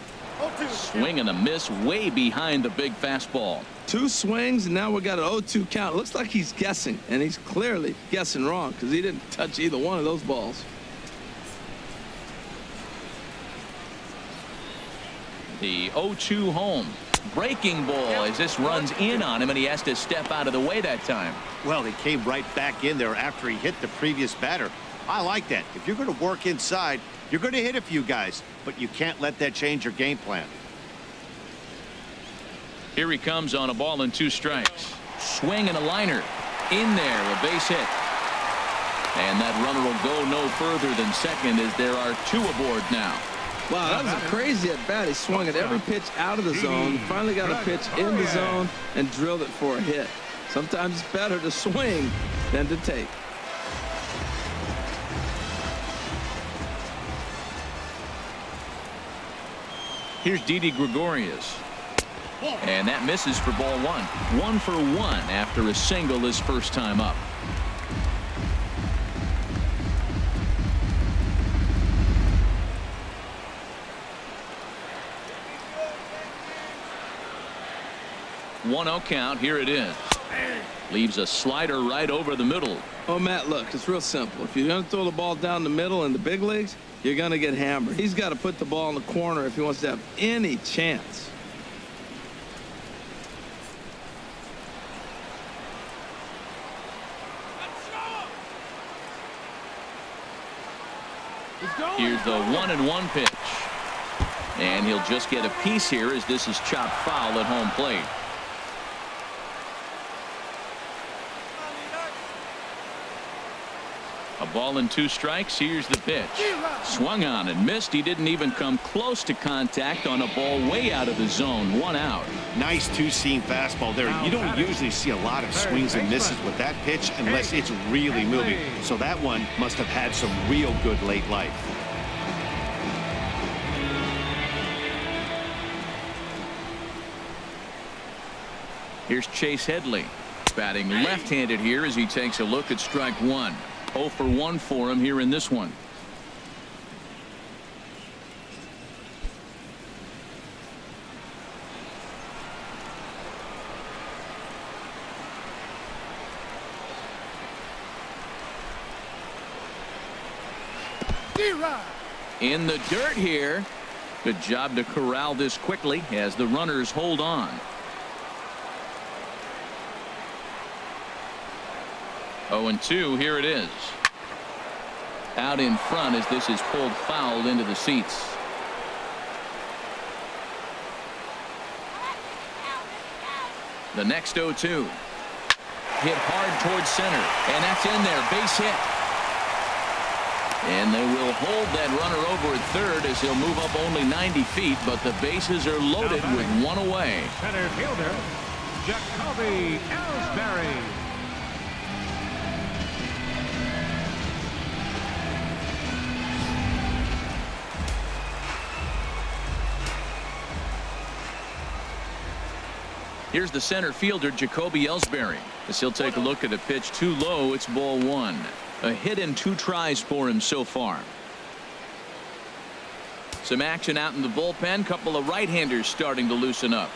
Swing and a miss way behind the big fastball. 2 swings, and now we got an 0-2 count. It looks like he's guessing, and he's clearly guessing wrong because he didn't touch either one of those balls. The 0-2 home. Breaking ball as this runs in on him, and he has to step out of the way that time. Well, he came right back in there after he hit the previous batter. I like that. If you're going to work inside, you're going to hit a few guys, but you can't let that change your game plan. Here he comes on a ball and 2 strikes. Swing and a liner. In there, a base hit. And that runner will go no further than second as there are 2 aboard now. Wow, that was a crazy at-bat. He swung at every pitch out of the zone, finally got a pitch in the zone, and drilled it for a hit. Sometimes it's better to swing than to take. Here's Didi Gregorius. And that misses for ball 1. 1 for 1 after a single his first time up. 1-0 count. Here it is. Leaves a slider right over the middle. Oh, Matt, look, it's real simple. If you're going to throw the ball down the middle in the big leagues, you're going to get hammered. He's got to put the ball in the corner if he wants to have any chance. Here's the 1-1 pitch. And he'll just get a piece here as this is chopped foul at home plate. A ball and 2 strikes. Here's the pitch. Swung on and missed. He didn't even come close to contact on a ball way out of the zone. 1 out. Nice two-seam fastball there. You don't usually see a lot of swings and misses with that pitch unless it's really moving. So that one must have had some real good late life. Here's Chase Headley batting left-handed here as he takes a look at strike 1. 0 for 1 for him here in this one. In the dirt here. Good job to corral this quickly as the runners hold on. 0-2. Here it is. Out in front as this is pulled foul into the seats. The next 0-2. Hit hard towards center. And that's in there. Base hit. And they will hold that runner over at third as he'll move up only 90 feet. But the bases are loaded with 1 away. Center fielder, Jacoby Ellsbury. Here's the center fielder, Jacoby Ellsbury, as he'll take a look at a pitch too low. It's ball 1. A hit and 2 tries for him so far. Some action out in the bullpen. Couple of right-handers starting to loosen up.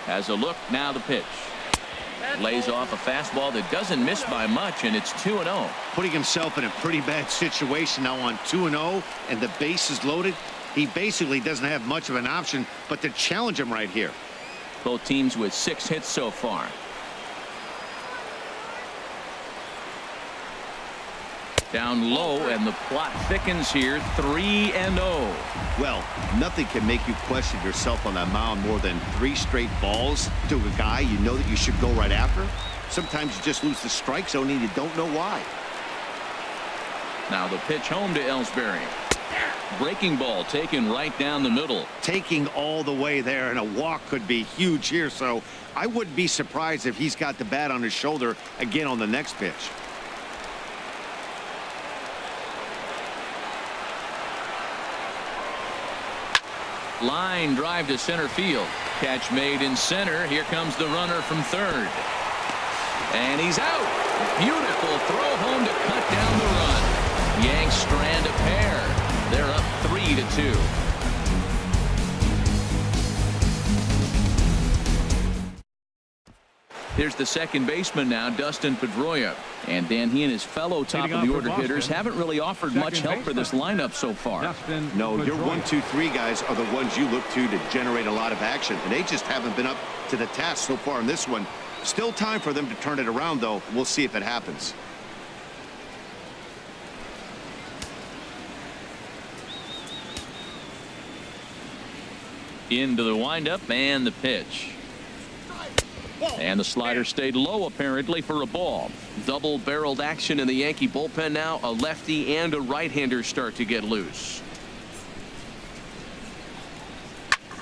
Has a look. Now the pitch. Lays off a fastball that doesn't miss by much, and it's 2-0. Putting himself in a pretty bad situation now on 2-0, and the base is loaded. He basically doesn't have much of an option but to challenge him right here. Both teams with 6 hits so far. Down low, and the plot thickens here. 3-0. Well, nothing can make you question yourself on that mound more than 3 straight balls to a guy you know that you should go right after. Sometimes you just lose the strike zone and you don't know why. Now the pitch home to Ellsbury. Breaking ball taken right down the middle. Taking all the way there, and a walk could be huge here, so I wouldn't be surprised if he's got the bat on his shoulder again on the next pitch. Line drive to center field. Catch made in center. Here comes the runner from third. And he's out. Beautiful throw home to cut down the run. Yanks strand a pair. They're up 3-2. Here's the second baseman now, Dustin Pedroia. And Dan, he and his fellow top-of-the-order hitters haven't really offered much help for this lineup so far. No, your 1, 2, 3 guys are the ones you look to generate a lot of action, and they just haven't been up to the task so far in this one. Still time for them to turn it around, though. We'll see if it happens. Into the windup and the pitch. And the slider stayed low apparently for a ball. Double-barreled action in the Yankee bullpen now. A lefty and a right-hander start to get loose.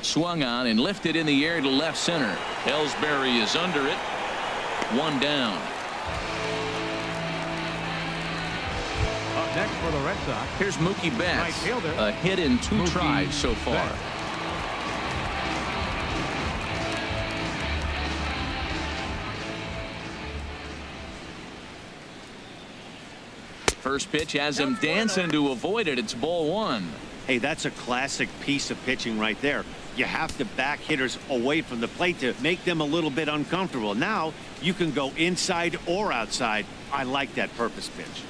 Swung on and lifted in the air to left center. Ellsbury is under it. 1 down. Up next for the Red Sox. Here's Mookie Betts. Right fielder, A hit in 2 tries so far. Betts. First pitch has him dancing to avoid it. It's ball 1. Hey, that's a classic piece of pitching right there. You have to back hitters away from the plate to make them a little bit uncomfortable. Now you can go inside or outside. I like that purpose pitch.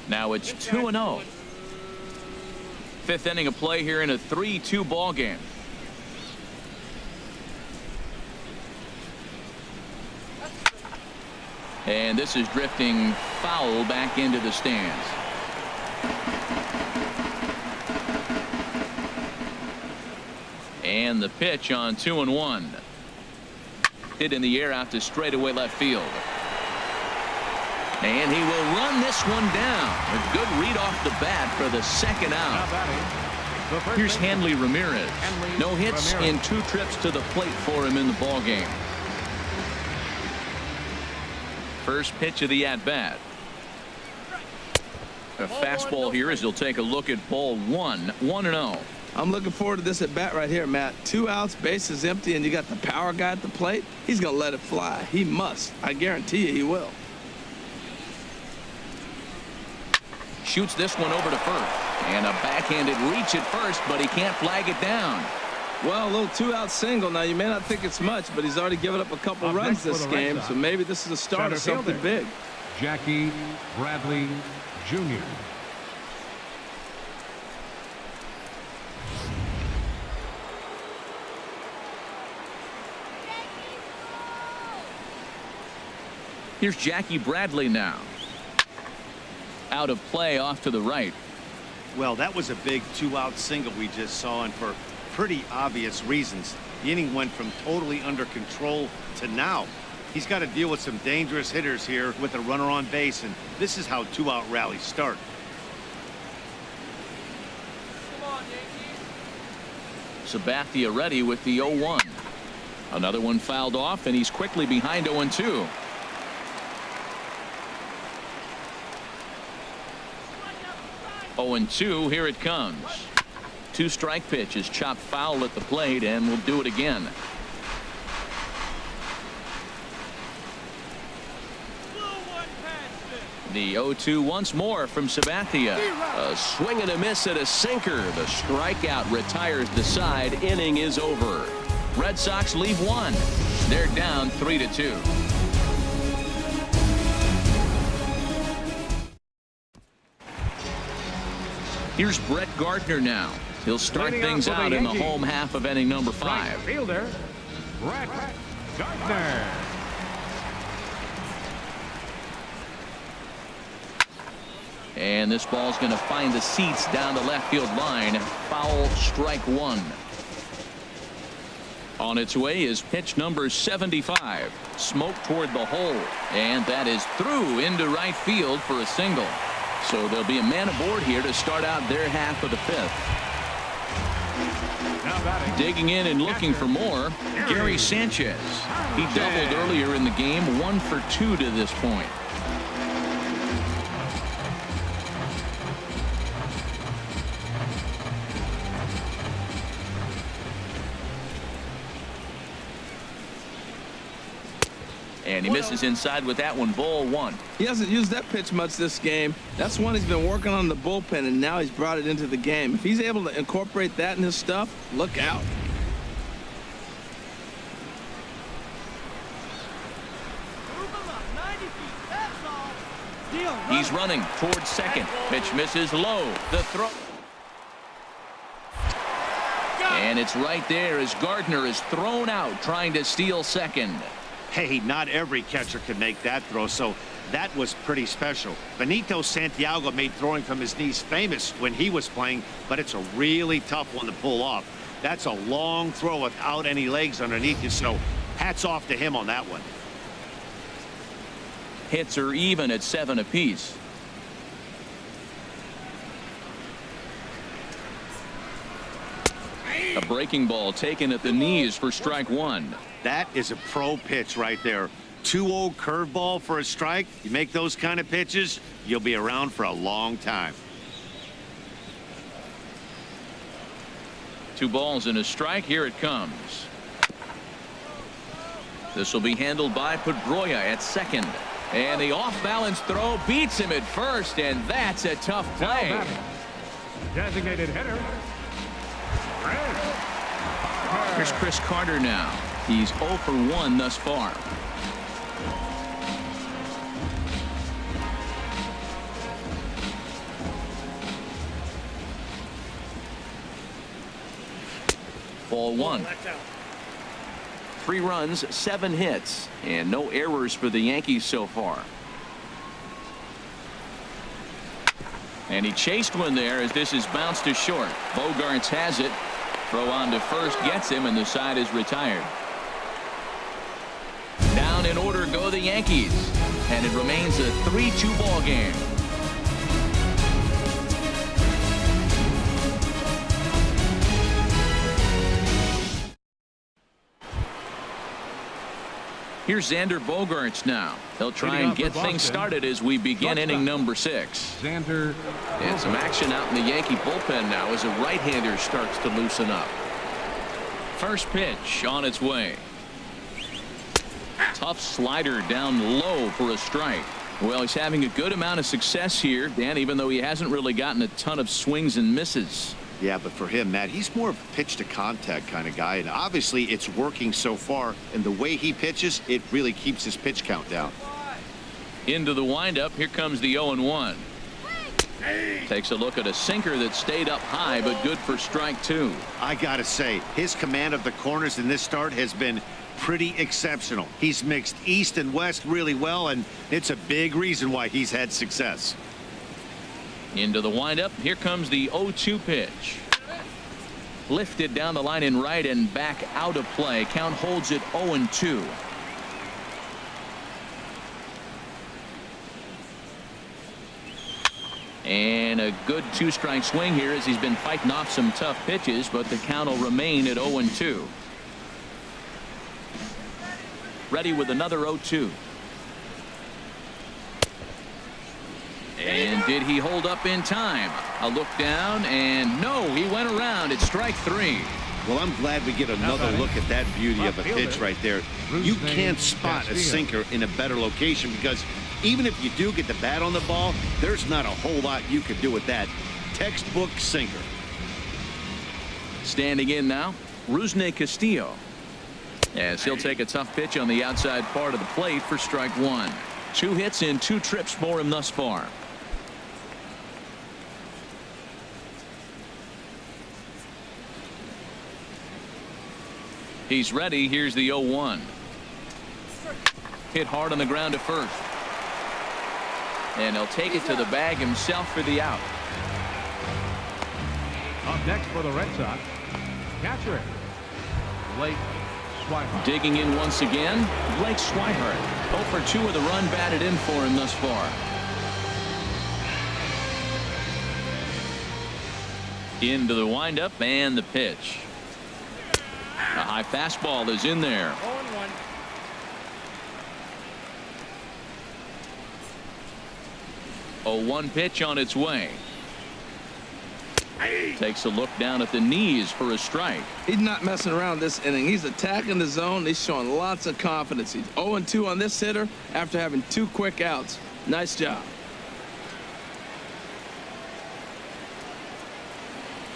Now it's 2-0. Fifth inning of play here in a 3-2 ball game. And this is drifting foul back into the stands. And the pitch on 2-1. Hit in the air out to straightaway left field. And he will run this one down. A good read off the bat for the second out. Here's Hanley Ramirez. No hits in 2 trips to the plate for him in the ball game. First pitch of the at-bat. A fastball here as he'll take a look at ball 1. 1-0. I'm looking forward to this at bat right here, Matt. 2 outs, base is empty, and you got the power guy at the plate. He's going to let it fly. He must. I guarantee you he will. Shoots this one over to first. And a backhanded reach at first, but he can't flag it down. Well, a little 2-out single. Now, you may not think it's much, but he's already given up a couple runs this game, so maybe this is a start of something big. Jackie Bradley Jr. Here's Jackie Bradley now. Out of play off to the right. Well, that was a big 2-out single we just saw, and for pretty obvious reasons. The inning went from totally under control to now. He's got to deal with some dangerous hitters here with a runner on base, and this is how 2-out rallies start. Come on, Yankees. Sabathia ready with the 0-1. Another one fouled off, and he's quickly behind 0-2. Oh, and 2, here it comes. 2-strike pitch is chopped foul at the plate, and we'll do it again. The 0-2 once more from Sabathia. A swing and a miss at a sinker. The strikeout retires the side. Inning is over. Red Sox leave 1. They're down 3-2. Here's Brett Gardner now. He'll start things out in the home half of inning number 5. Right fielder, Brett Gardner. And this ball's going to find the seats down the left field line. Foul, strike 1. On its way is pitch number 75. Smoke toward the hole. And that is through into right field for a single. So there'll be a man aboard here to start out their half of the 5th. Digging in and looking for more, Gary Sanchez. He doubled earlier in the game, 1 for 2 to this point. And he misses inside with that one. Ball 1. He hasn't used that pitch much this game. That's one he's been working on in the bullpen, and now he's brought it into the game. If he's able to incorporate that in his stuff, look out. He's running towards second. Pitch misses low. The throw. And it's right there as Gardner is thrown out trying to steal second. Hey, not every catcher can make that throw, so that was pretty special. Benito Santiago made throwing from his knees famous when he was playing, but it's a really tough one to pull off. That's a long throw without any legs underneath you, so hats off to him on that one. Hits are even at 7 apiece. A breaking ball taken at the knees for strike 1. That is a pro pitch right there. 2-0 curveball for a strike. You make those kind of pitches, you'll be around for a long time. 2 balls and a strike. Here it comes. This will be handled by Pedroia at second. And the off-balance throw beats him at first, and that's a tough play. Now batting, designated hitter, Here's Chris Carter now. He's 0 for 1 thus far. Ball 1. 3 runs, 7 hits, and no errors for the Yankees so far. And he chased one there as this is bounced to short. Bogarts has it. Throw on to first gets him, and the side is retired. Down in order go the Yankees, and it remains a 3-2 ball game. Here's Xander Bogaerts now. He'll try and get things started as we begin inning number 6. Xander. And some action out in the Yankee bullpen now as a right-hander starts to loosen up. First pitch on its way. Tough slider down low for a strike. Well, he's having a good amount of success here, Dan, even though he hasn't really gotten a ton of swings and misses. Yeah, but for him, Matt, he's more of a pitch-to-contact kind of guy, and obviously it's working so far, and the way he pitches, it really keeps his pitch count down. Into the windup, here comes the 0-1. Takes a look at a sinker that stayed up high, but good for strike 2. I gotta say, his command of the corners in this start has been pretty exceptional. He's mixed east and west really well, and it's a big reason why he's had success. Into the windup, here comes the 0-2 pitch. Lifted down the line in right and back out of play. Count holds it 0-2. And a good 2-strike swing here as he's been fighting off some tough pitches, but the count will remain at 0-2. Ready with another 0-2. And did he hold up in time? A look down, and no, he went around. It's strike 3. Well, I'm glad we get another look at that beauty of a pitch right there. You can't spot a sinker in a better location because even if you do get the bat on the ball, there's not a whole lot you could do with that. Textbook sinker. Standing in now, Rusney Castillo. As he'll take a tough pitch on the outside part of the plate for strike 1. 2 hits in 2 trips for him thus far. He's ready. Here's the 0-1. Hit hard on the ground to first. And he'll take it to the bag himself for the out. Up next for the Red Sox, catcher, Blake Swihart. Digging in once again, Blake Swihart. 0 for 2 with a run batted in for him thus far. Into the windup and the pitch. A high fastball is in there. 0-1 pitch on its way. Takes a look down at the knees for a strike. He's not messing around this inning. He's attacking the zone. He's showing lots of confidence. He's 0-2 on this hitter after having 2 quick outs. Nice job.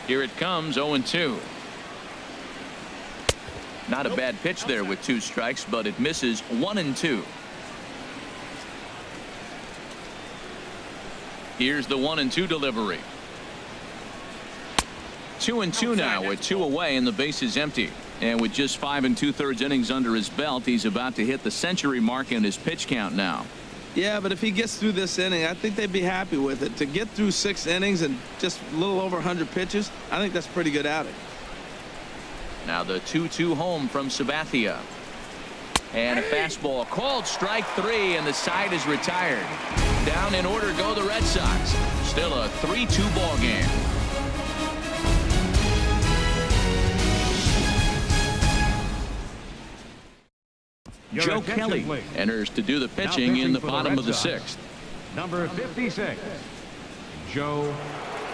Here it comes, 0-2. Not a bad pitch there with 2 strikes, but it misses 1-2. Here's the 1-2 delivery. 2-2 now with 2 away and the base is empty. And with just 5 2/3 innings under his belt, he's about to hit the century mark in his pitch count now. Yeah, but if he gets through this inning, I think they'd be happy with it. To get through 6 innings and just a little over 100 pitches, I think that's a pretty good outing. Now the 2-2 home from Sabathia. And a fastball called strike 3, and the side is retired. Down in order go the Red Sox. Still a 3-2 ball game. Joe Kelly enters to do the pitching in the bottom of the 6th. Number 56, Joe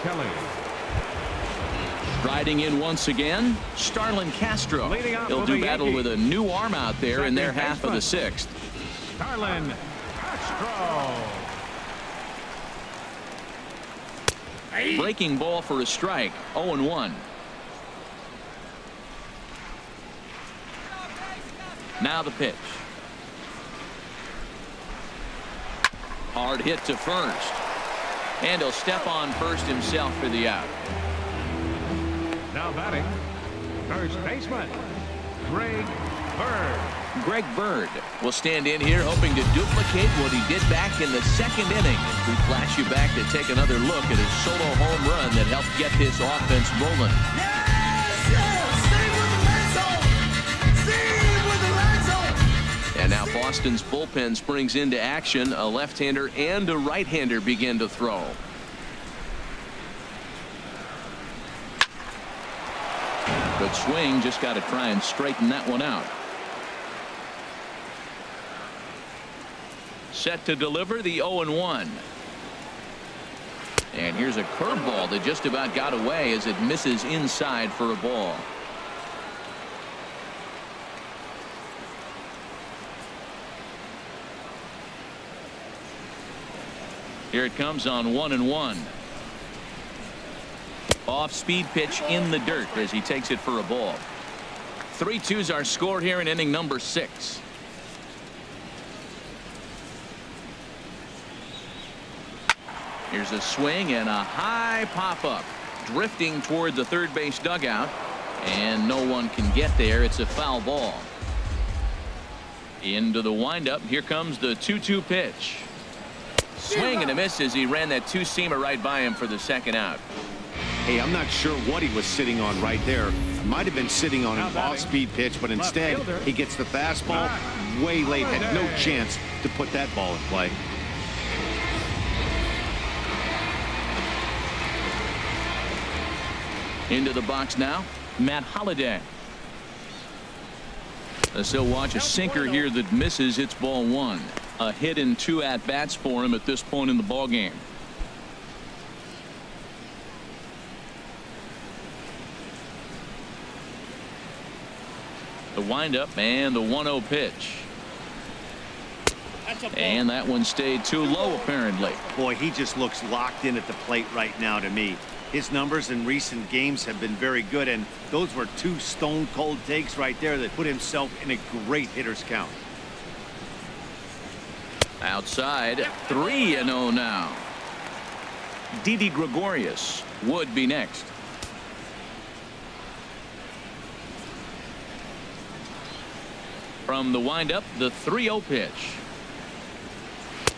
Kelly. Riding in once again, Starlin Castro. He'll do battle with a new arm out there in their half of the 6th. Starlin Castro. Strike. Breaking ball for a strike. 0-1. Now the pitch. Hard hit to first. And he'll step on first himself for the out. Now batting, first baseman, Greg Bird. Greg Bird will stand in here hoping to duplicate what he did back in the second inning. We flash you back to take another look at his solo home run that helped get this offense rolling. And now Boston's bullpen springs into action. A left-hander and a right-hander begin to throw. Good swing, just got to try and straighten that one out. Set to deliver the 0-1. And here's a curveball that just about got away as it misses inside for a ball. Here it comes on 1-1. Off-speed pitch in the dirt as he takes it for a ball. 3-2's our score here in inning number 6. Here's a swing and a high pop-up. Drifting toward the third base dugout. And no one can get there. It's a foul ball. Into the windup. Here comes the 2-2 pitch. Swing and a miss as he ran that two-seamer right by him for the second out. Hey, I'm not sure what he was sitting on right there. Might have been sitting on an off-speed pitch, but instead he gets the fastball way late. Had no chance to put that ball in play. Into the box now, Matt Holliday. So watch a sinker here that misses. It's ball 1. A hit and 2 at-bats for him at this point in the ball game. The windup and the 1-0 pitch. And that one stayed too low apparently. Boy, he just looks locked in at the plate right now to me. His numbers in recent games have been very good, and those were 2 stone-cold takes right there that put himself in a great hitter's count. Outside, 3-0 now. Didi Gregorius would be next. From the windup, the 3-0 pitch.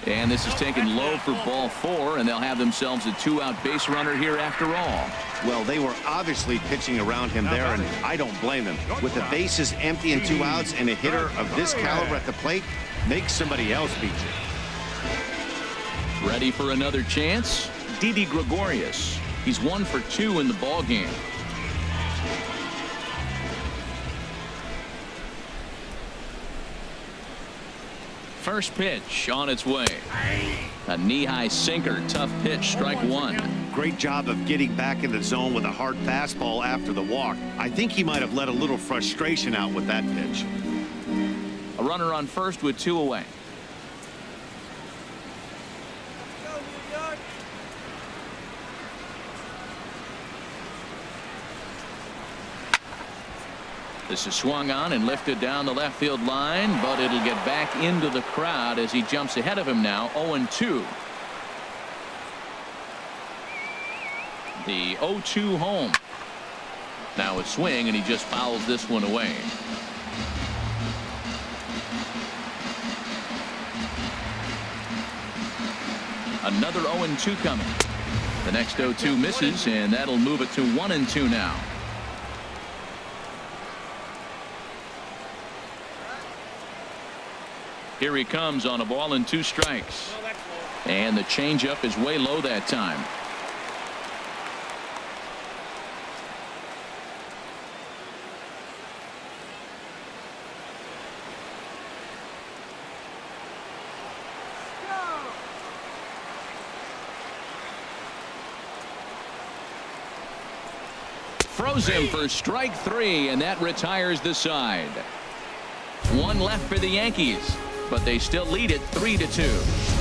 And this is taken low for ball 4, and they'll have themselves a 2-out base runner here after all. Well, they were obviously pitching around him there, and I don't blame them. With the bases empty and 2 outs and a hitter of this caliber at the plate, make somebody else beat you. Ready for another chance? Didi Gregorius. He's 1 for 2 in the ball game. First pitch on its way. A knee-high sinker. Tough pitch. Strike 1. Great job of getting back in the zone with a hard fastball after the walk. I think he might have let a little frustration out with that pitch. A runner on first with 2 away. This is swung on and lifted down the left field line, but it'll get back into the crowd as he jumps ahead of him now. 0-2. The 0-2 home. Now a swing, and he just fouls this one away. Another 0-2 coming. The next 0-2 misses, and that'll move it to 1-2 now. Here he comes on a ball and 2 strikes. And the changeup is way low that time. Throws him for strike 3, and that retires the side. 1 left for the Yankees. but they still lead it 3-2.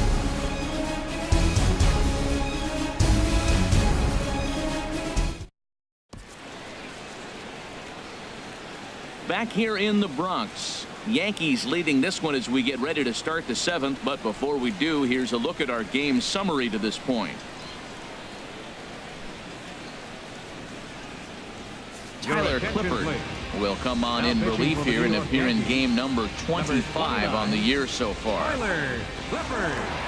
Back here in the Bronx, Yankees leading this one as we get ready to start the 7th. But before we do, here's a look at our game summary to this point. Tyler Clippard will come on in relief here and appear in game number 25 on the year so far. Tyler Clippard.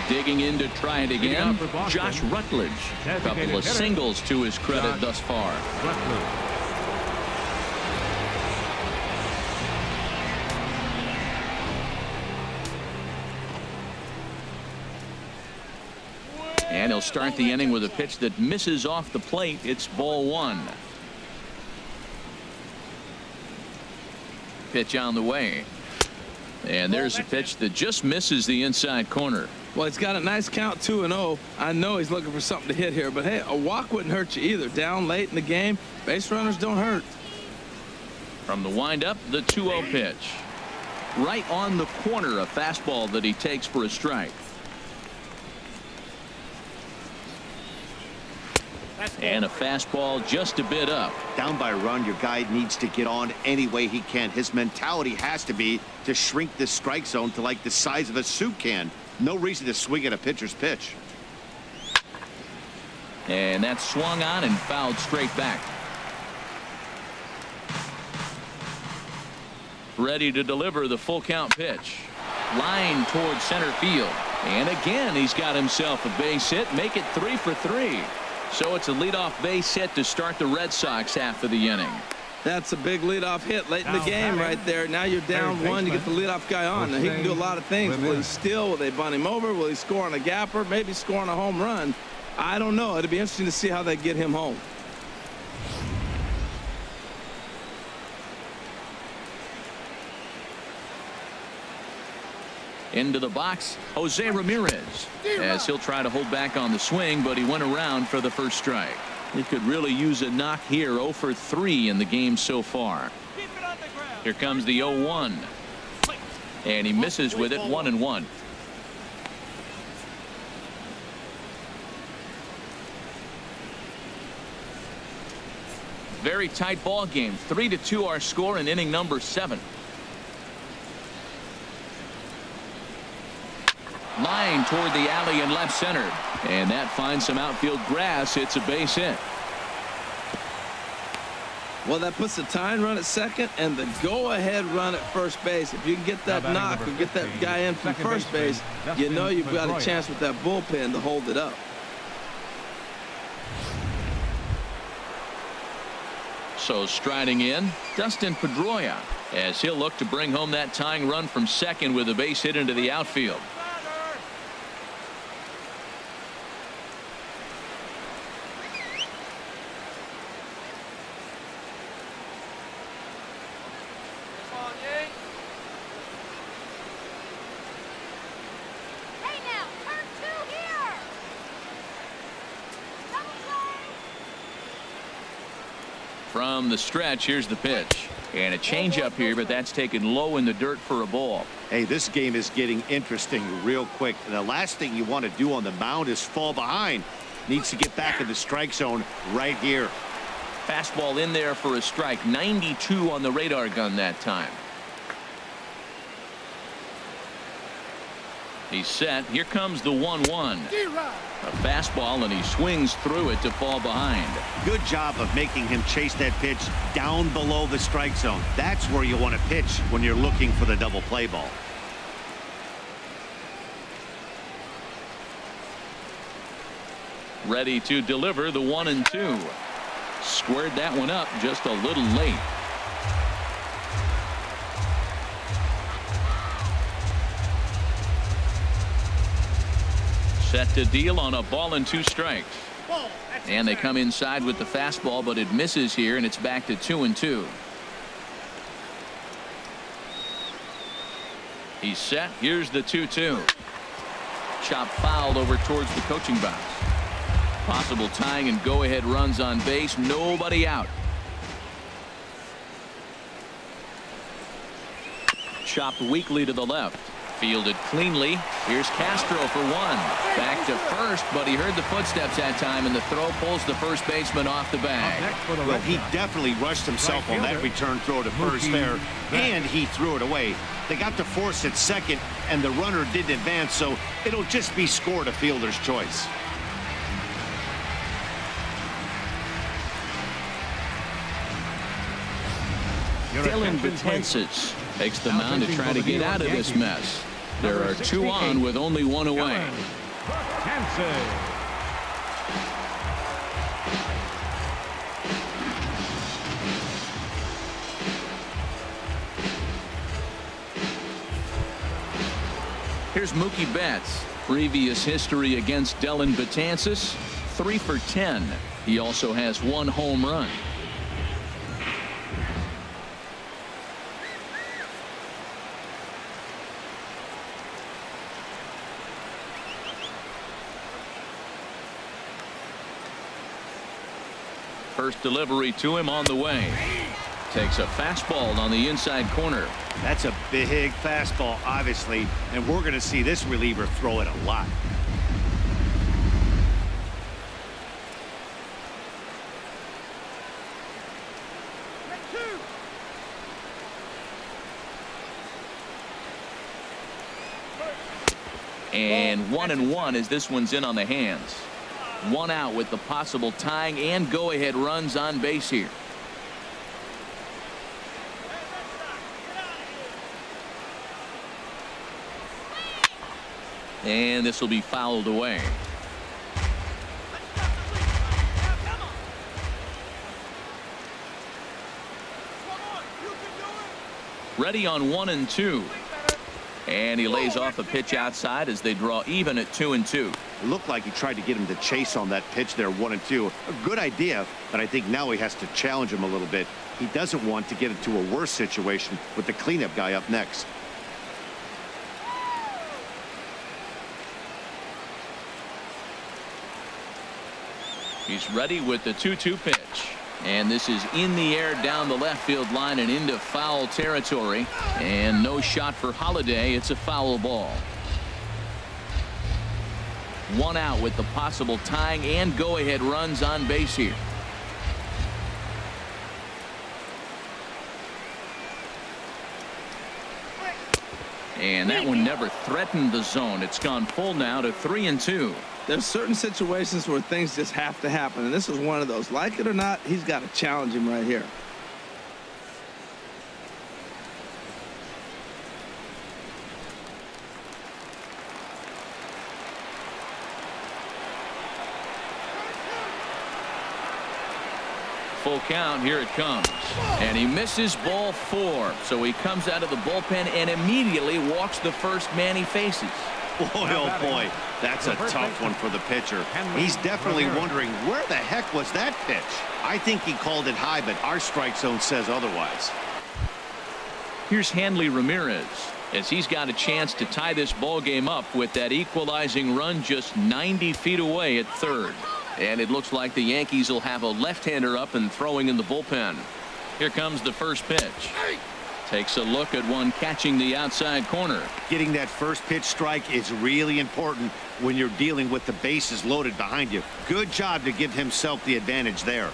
Digging in to try it again, Josh Rutledge. A couple of singles to his credit thus far. And he'll start the inning with a pitch that misses off the plate. It's ball 1. Pitch on the way. And there's a pitch that just misses the inside corner. Well, he's got a nice count, 2-0. I know he's looking for something to hit here, but hey, a walk wouldn't hurt you either. Down late in the game, base runners don't hurt. From the windup, the 2-0 pitch. Right on the corner, a fastball that he takes for a strike. And a fastball just a bit up. Down by a run, your guy needs to get on any way he can. His mentality has to be to shrink this strike zone to like the size of a soup can. No reason to swing at a pitcher's pitch. And that's swung on and fouled straight back. Ready to deliver the full count pitch. Line towards center field. And again, he's got himself a base hit. Make it 3 for 3. So it's a leadoff base hit to start the Red Sox half of the inning. That's a big leadoff hit late in the game right there. Now you're down 1. You get the leadoff guy on. Now he can do a lot of things. Will he steal? Will they bunt him over? Will he score on a gapper? Maybe score on a home run. I don't know. It'll be interesting to see how they get him home. Into the box, Jose Ramirez, as he'll try to hold back on the swing, but he went around for the first strike. He could really use a knock here. 0 for 3 in the game so far. Here comes the 0-1. And he misses with it. 1-1. Very tight ball game. 3-2 our score in inning number 7. Line toward the alley in left center. And that finds some outfield grass. It's a base hit. Well, that puts the tying run at second and the go-ahead run at first base. If you can get that knock or get that guy in from first base, you know you've got a chance with that bullpen to hold it up. So striding in, Dustin Pedroia, as he'll look to bring home that tying run from second with a base hit into the outfield. From the stretch, here's the pitch. And a changeup here, but that's taken low in the dirt for a ball. Hey, this game is getting interesting real quick. And the last thing you want to do on the mound is fall behind. Needs to get back in the strike zone right here. Fastball in there for a strike. 92 on the radar gun that time. He's set. Here comes the 1-1. A fastball, and he swings through it to fall behind. Good job of making him chase that pitch down below the strike zone. That's where you want to pitch when you're looking for the double play ball. Ready to deliver the 1-2. Squared that one up just a little late. Set to deal on a ball and 2 strikes. And they come inside with the fastball, but it misses here, and it's back to 2-2. He's set. Here's the 2-2. Chop fouled over towards the coaching box. Possible tying and go-ahead runs on base. Nobody out. Chopped weakly to the left. Fielded cleanly. Here's Castro for one. Back to first, but he heard the footsteps that time, and the throw pulls the first baseman off the bag. Well, he definitely rushed himself on that return throw to first there, and he threw it away. They got to force at second, and the runner didn't advance, so it'll just be scored a fielder's choice. Dylan Betances takes the mound to try to get out of this mess. There are two on with only one away. Here's Mookie Betts. Previous history against Dylan Betances, 3 for 10. He also has 1 home run. First delivery to him on the way. Takes a fastball on the inside corner. That's a big fastball, obviously, and we're going to see this reliever throw it a lot. And 1-1 as this one's in on the hands. 1 out with the possible tying and go-ahead runs on base here. And this will be fouled away. Ready on 1 and 2. And he lays off a pitch outside as they draw even at 2 and 2. It looked like he tried to get him to chase on that pitch there, 1 and 2. A good idea, but I think now he has to challenge him a little bit. He doesn't want to get into a worse situation with the cleanup guy up next. He's ready with the 2-2 pitch. And this is in the air down the left field line and into foul territory. And no shot for Holiday. It's a foul ball. 1 out with the possible tying and go-ahead runs on base here. And that one never threatened the zone. It's gone full now to 3 and 2. There's certain situations where things just have to happen, and this is one of those. Like it or not, he's got to challenge him right here. Full count. Here it comes. And he misses ball 4. So he comes out of the bullpen and immediately walks the first man he faces. Boy, oh boy, that's a tough one for the pitcher. He's definitely wondering, where the heck was that pitch? I think he called it high, but our strike zone says otherwise. Here's Hanley Ramirez as he's got a chance to tie this ball game up with that equalizing run just 90 feet away at third. And it looks like the Yankees will have a left-hander up and throwing in the bullpen. Here comes the first pitch. Takes a look at one catching the outside corner. Getting that first pitch strike is really important when you're dealing with the bases loaded behind you. Good job to give himself the advantage there.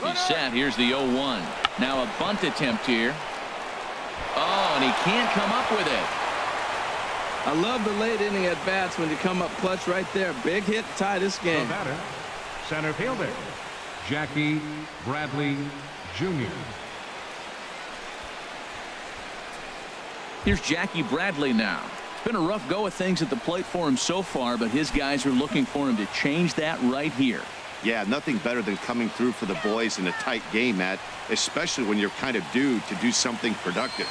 He's set. Here's the 0-1. Now a bunt attempt here. Oh, and he can't come up with it. I love the late inning at bats when you come up clutch right there. Big hit to tie this game. The batter, center fielder, Jackie Bradley Jr. Here's Jackie Bradley now. It's been a rough go of things at the plate for him so far, but his guys are looking for him to change that right here. Yeah, nothing better than coming through for the boys in a tight game, Matt, especially when you're kind of due to do something productive.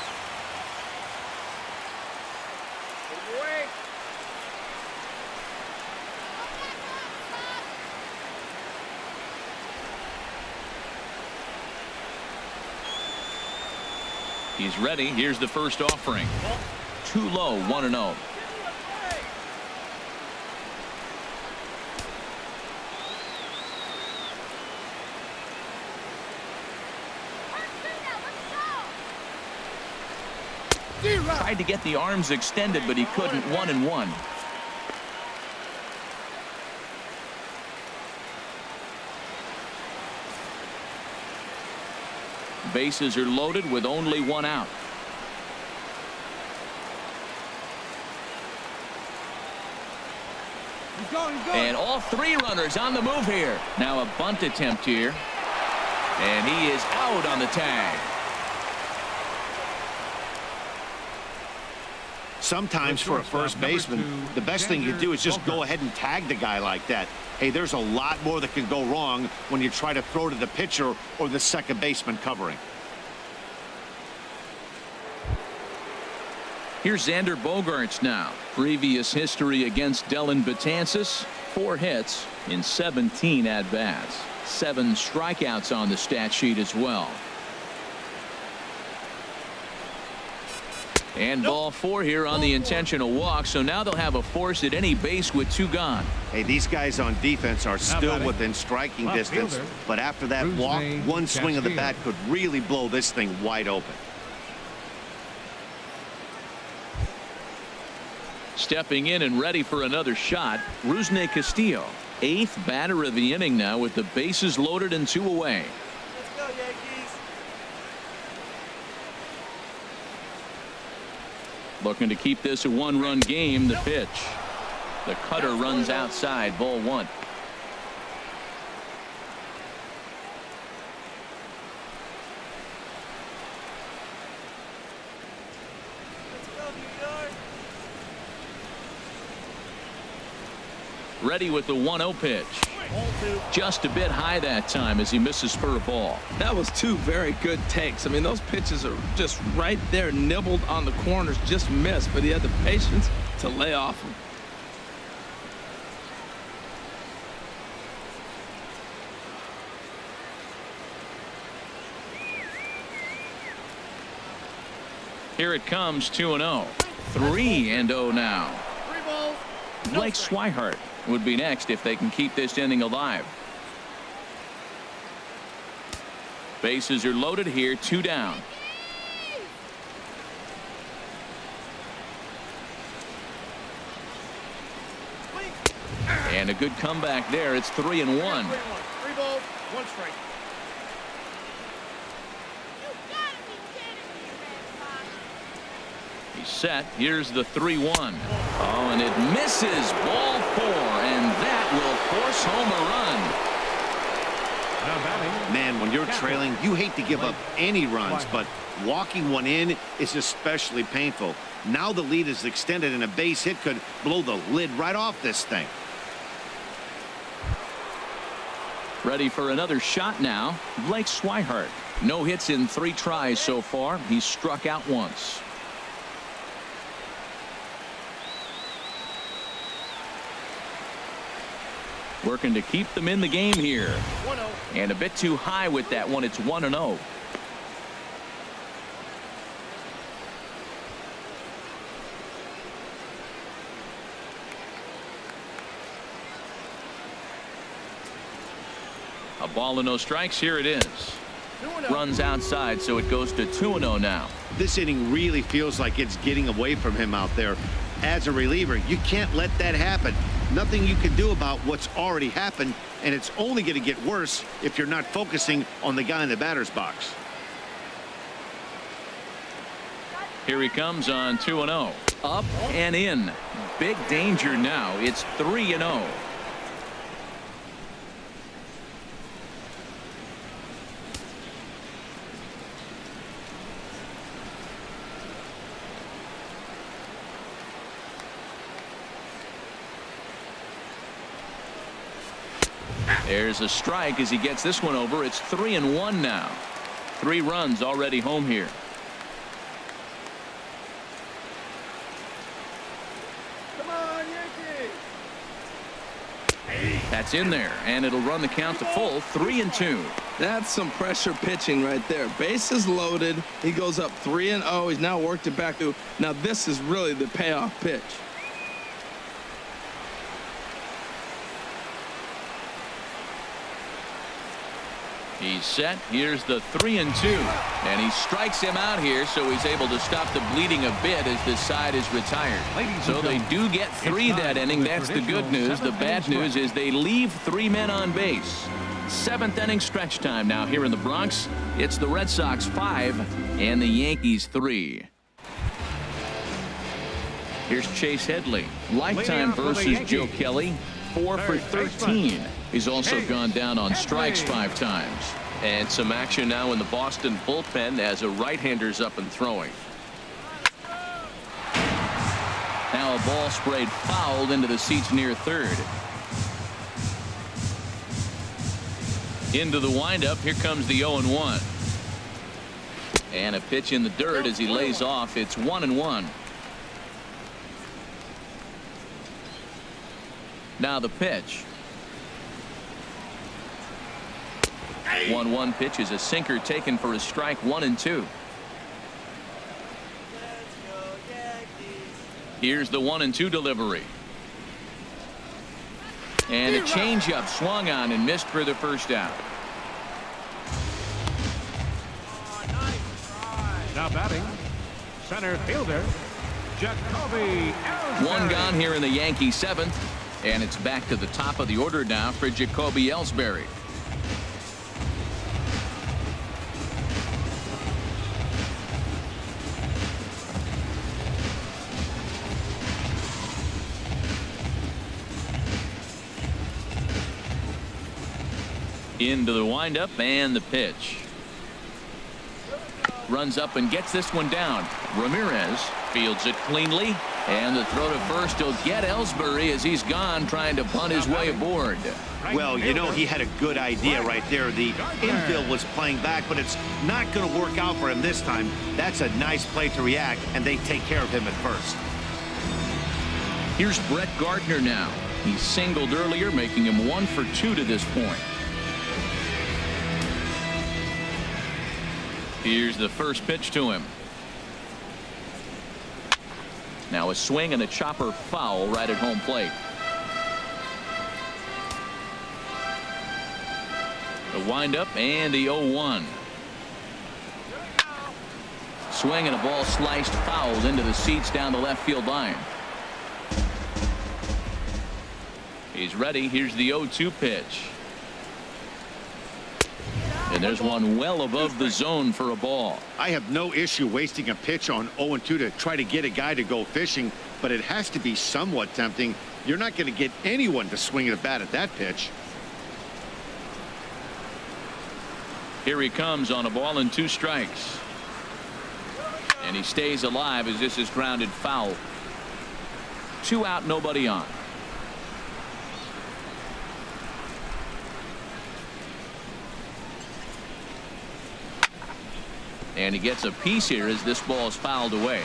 He's ready. Here's the first offering. too low, 1-0. Tried to get the arms extended, but he couldn't. 1-1. Bases are loaded with only one out. And all three runners on the move here. Now a bunt attempt here. And he is out on the tag. Sometimes for a first baseman, the best thing you do is just go ahead and tag the guy like that. Hey, there's a lot more that can go wrong when you try to throw to the pitcher or the second baseman covering. Here's Xander Bogaerts now. Previous history against Dellin Betances: 4 hits in 17 at-bats. 7 strikeouts on the stat sheet as well. And ball 4 here on the intentional walk. So now they'll have a force at any base with 2 gone. Hey, these guys on defense are still within striking distance, but after that walk, one swing of the bat could really blow this thing wide open. Stepping in and ready for another shot, Rusney Castillo. 8th batter of the inning now with the bases loaded and 2 away. Let's go, Yankees. Looking to keep this a 1-run game. The pitch. The cutter runs outside, ball 1. Let's go, New York. Ready with the 1-0 pitch. Just a bit high that time as he misses for a ball. That was 2 very good takes. I mean, those pitches are just right there, nibbled on the corners, just missed, but he had the patience to lay off them. Here it comes, 2-0. 3-0 now. 3 balls. Blake Swihart would be next if they can keep this inning alive. Bases are loaded here, 2 down. And a good comeback there. It's 3-1. 3 balls, 1 strike. He's set. Here's the 3-1. Oh, and it misses. Ball 4, and that will force home a run. Man, when you're trailing, you hate to give up any runs, but walking one in is especially painful. Now the lead is extended, and a base hit could blow the lid right off this thing. Ready for another shot now. Blake Swihart. No hits in 3 tries so far. He's struck out once. Working to keep them in the game here. 1-0. And a bit too high with that one. It's 1-0. A ball and no strikes. Here it is. 2-0. Runs outside, so it goes to 2-0 now. This inning really feels like it's getting away from him out there. As a reliever, you can't let that happen. Nothing you can do about what's already happened, and it's only going to get worse if you're not focusing on the guy in the batter's box. Here he comes on 2-0. Up and in. Big danger now. It's 3-0. There's a strike as he gets this one over. It's 3-1 now. 3 runs already home here. Come on, Yankees. That's in there, and it'll run the count to full. 3-2. That's some pressure pitching right there. Bases loaded. He goes up 3-0. He's now worked it back to. Now this is really the payoff pitch. He's set. Here's the 3-2. And he strikes him out here, so he's able to stop the bleeding a bit as this side is retired. So they do get 3 that inning. That's the good news. The bad news is they leave 3 men on base. 7th inning stretch time now here in the Bronx. It's the Red Sox 5 and the Yankees 3. Here's Chase Headley. Lifetime versus Joe Kelly. 4 for 13. He's also gone down on strikes 5 times. And some action now in the Boston bullpen as a right-hander's up and throwing. Now a ball sprayed fouled into the seats near third. Into the windup. Here comes the 0-1. And a pitch in the dirt as he lays off. It's 1-1. Now the pitch. 1-1 pitch is a sinker taken for a strike. 1-2. Here's the 1-2 delivery. And a changeup swung on and missed for the first out. Now batting, center fielder, Jacoby Ellsbury. 1 gone here in the Yankee 7th. And it's back to the top of the order now for Jacoby Ellsbury. Into the windup and the pitch. Runs up and gets this one down. Ramirez fields it cleanly. And the throw to first will get Ellsbury as he's gone trying to punt his way aboard. Well, you know, he had a good idea right there. The infield was playing back, but it's not going to work out for him this time. That's a nice play to react, and they take care of him at first. Here's Brett Gardner now. He singled earlier, making him 1 for 2 to this point. Here's the first pitch to him. Now a swing and a chopper foul right at home plate. The windup and the 0-1. Swing and a ball sliced fouled into the seats down the left field line. He's ready. Here's the 0-2 pitch. And there's one well above the zone for a ball. I have no issue wasting a pitch on 0-2 to try to get a guy to go fishing, but it has to be somewhat tempting. You're not going to get anyone to swing at a bat at that pitch. Here he comes on a ball and 2 strikes. And he stays alive as this is grounded foul. 2 out, nobody on. And he gets a piece here as this ball is fouled away.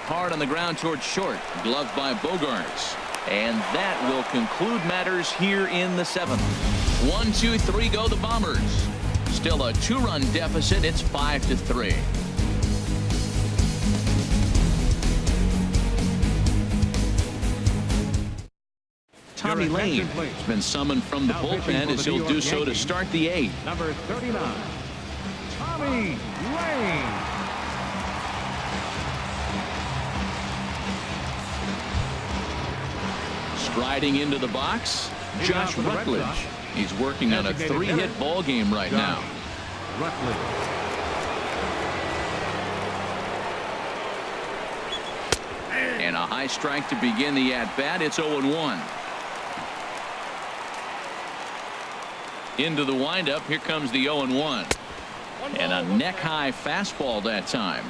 Hard on the ground towards short. Gloved by Bogarts. And that will conclude matters here in the 7th. 1, 2, 3 go the Bombers. Still a 2-run deficit. It's 5-3. Tommy Lane has been summoned from the bullpen as he'll do so to start the 8th. Number 39, Tommy Lane. Striding into the box, Josh Rutledge. He's working on a 3-hit ball game right now. Rutledge. And a high strike to begin the at-bat. It's 0-1. Into the windup. Here comes the 0-1. And a neck-high fastball that time.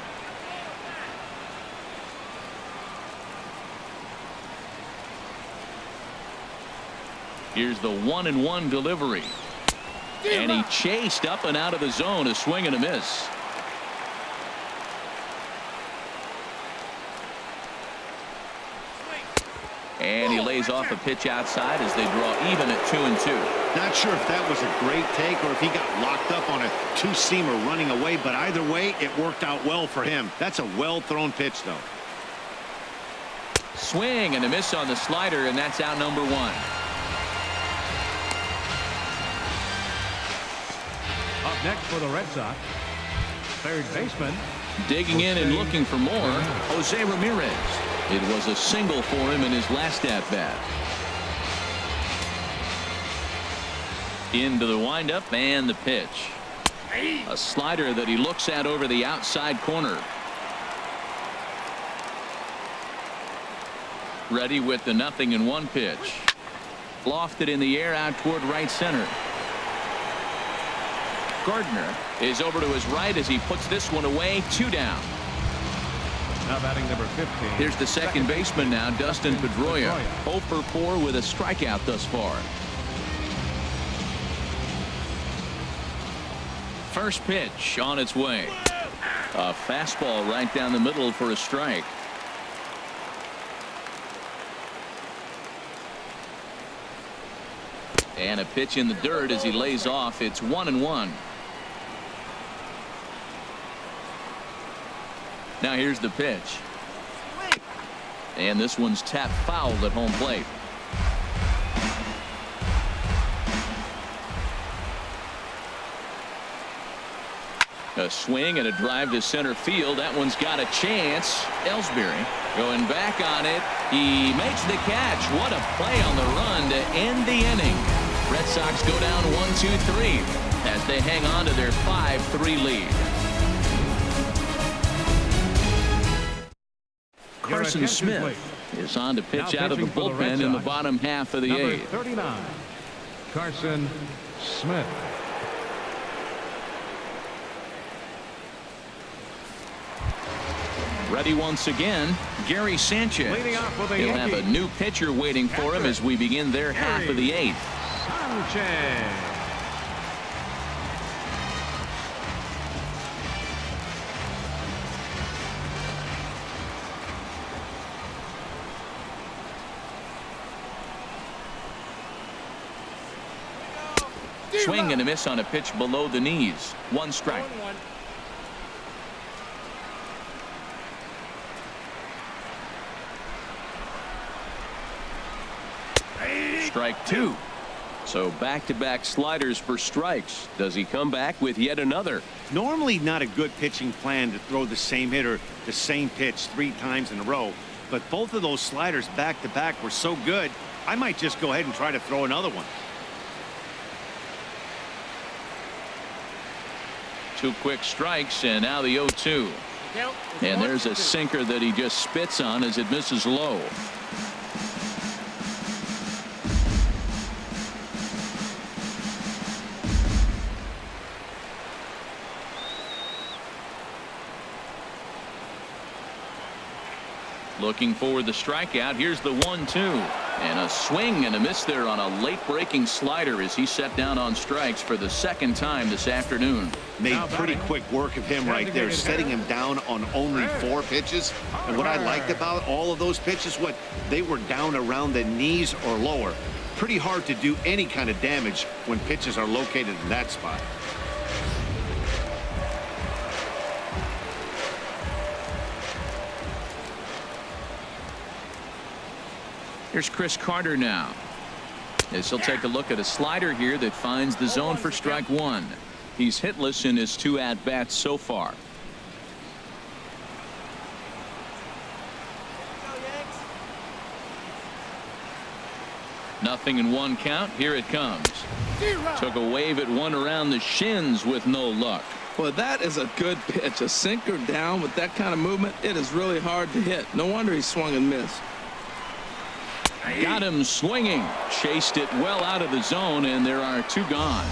Here's the 1-1 delivery. And he chased up and out of the zone. A swing and a miss. And he lays off a pitch outside as they draw even at 2-2. Not sure if that was a great take or if he got locked up on a two-seamer running away, but either way, it worked out well for him. That's a well-thrown pitch, though. Swing and a miss on the slider, and that's out number 1. Up next for the Red Sox, third baseman. Digging in and looking for more, Jose Ramirez. It was a single for him in his last at-bat. Into the windup and the pitch. A slider that he looks at over the outside corner. Ready with the 0-1 pitch. Lofted in the air out toward right center. Gardner is over to his right as he puts this one away. 2 down. Now batting number 15. Here's the second baseman now, Dustin Pedroia. 0 for 4 with a strikeout thus far. First pitch on its way. A fastball right down the middle for a strike. And a pitch in the dirt as he lays off. It's 1-1. Now here's the pitch. And this one's tapped foul at home plate. A swing and a drive to center field. That one's got a chance. Ellsbury going back on it. He makes the catch. What a play on the run to end the inning. Red Sox go down 1-2-3 as they hang on to their 5-3 lead. Carson Smith is on to pitch out of the bullpen in the bottom half of the Number 8th. 39, Carson Smith. Ready once again, Gary Sanchez. Leading off with the He'll have a Yankees. new pitcher waiting for him as we begin their half of the 8th. Sanchez. Swing and a miss on a pitch below the knees. 1 strike. 1-1. Strike 2. So back-to-back sliders for strikes. Does he come back with yet another? Normally not a good pitching plan to throw the same hitter the same pitch 3 times in a row, but both of those sliders back-to-back were so good, I might just go ahead and try to throw another one. 2 quick strikes, and now the 0-2. And there's a sinker that he just spits on as it misses low. Looking for the strikeout. Here's the 1-2. And a swing and a miss there on a late breaking slider as he set down on strikes for the 2nd time this afternoon. Made pretty quick work of him right there, setting him down on only 4 pitches. And what I liked about all of those pitches, they were down around the knees or lower. Pretty hard to do any kind of damage when pitches are located in that spot. Here's Chris Carter now. As he'll take a look at a slider here that finds the zone for strike 1. He's hitless in his 2 at-bats so far. Nothing in 1 count. Here it comes. Took a wave at one around the shins with no luck. Well, that is a good pitch. A sinker down with that kind of movement, it is really hard to hit. No wonder he swung and missed. Got him swinging. Chased it well out of the zone, and there are 2 gone.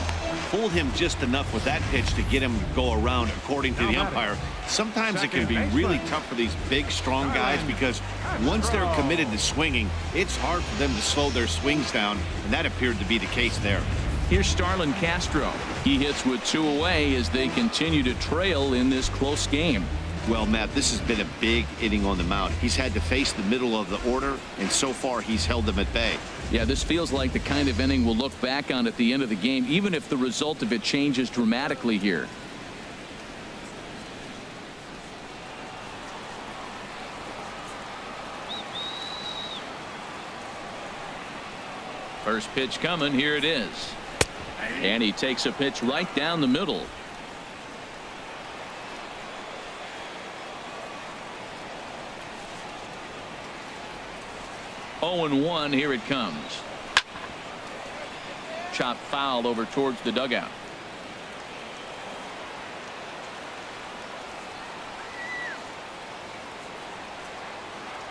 Fooled him just enough with that pitch to get him to go around, according to the umpire. Sometimes it can be really tough for these big, strong guys because once they're committed to swinging, it's hard for them to slow their swings down, and that appeared to be the case there. Here's Starlin Castro. He hits with 2 away as they continue to trail in this close game. Well, Matt, this has been a big inning on the mound. He's had to face the middle of the order, and so far he's held them at bay. Yeah, this feels like the kind of inning we'll look back on at the end of the game, even if the result of it changes dramatically here. First pitch coming. Here it is. And he takes a pitch right down the middle. Oh and 1. Here it comes. Chop foul over towards the dugout.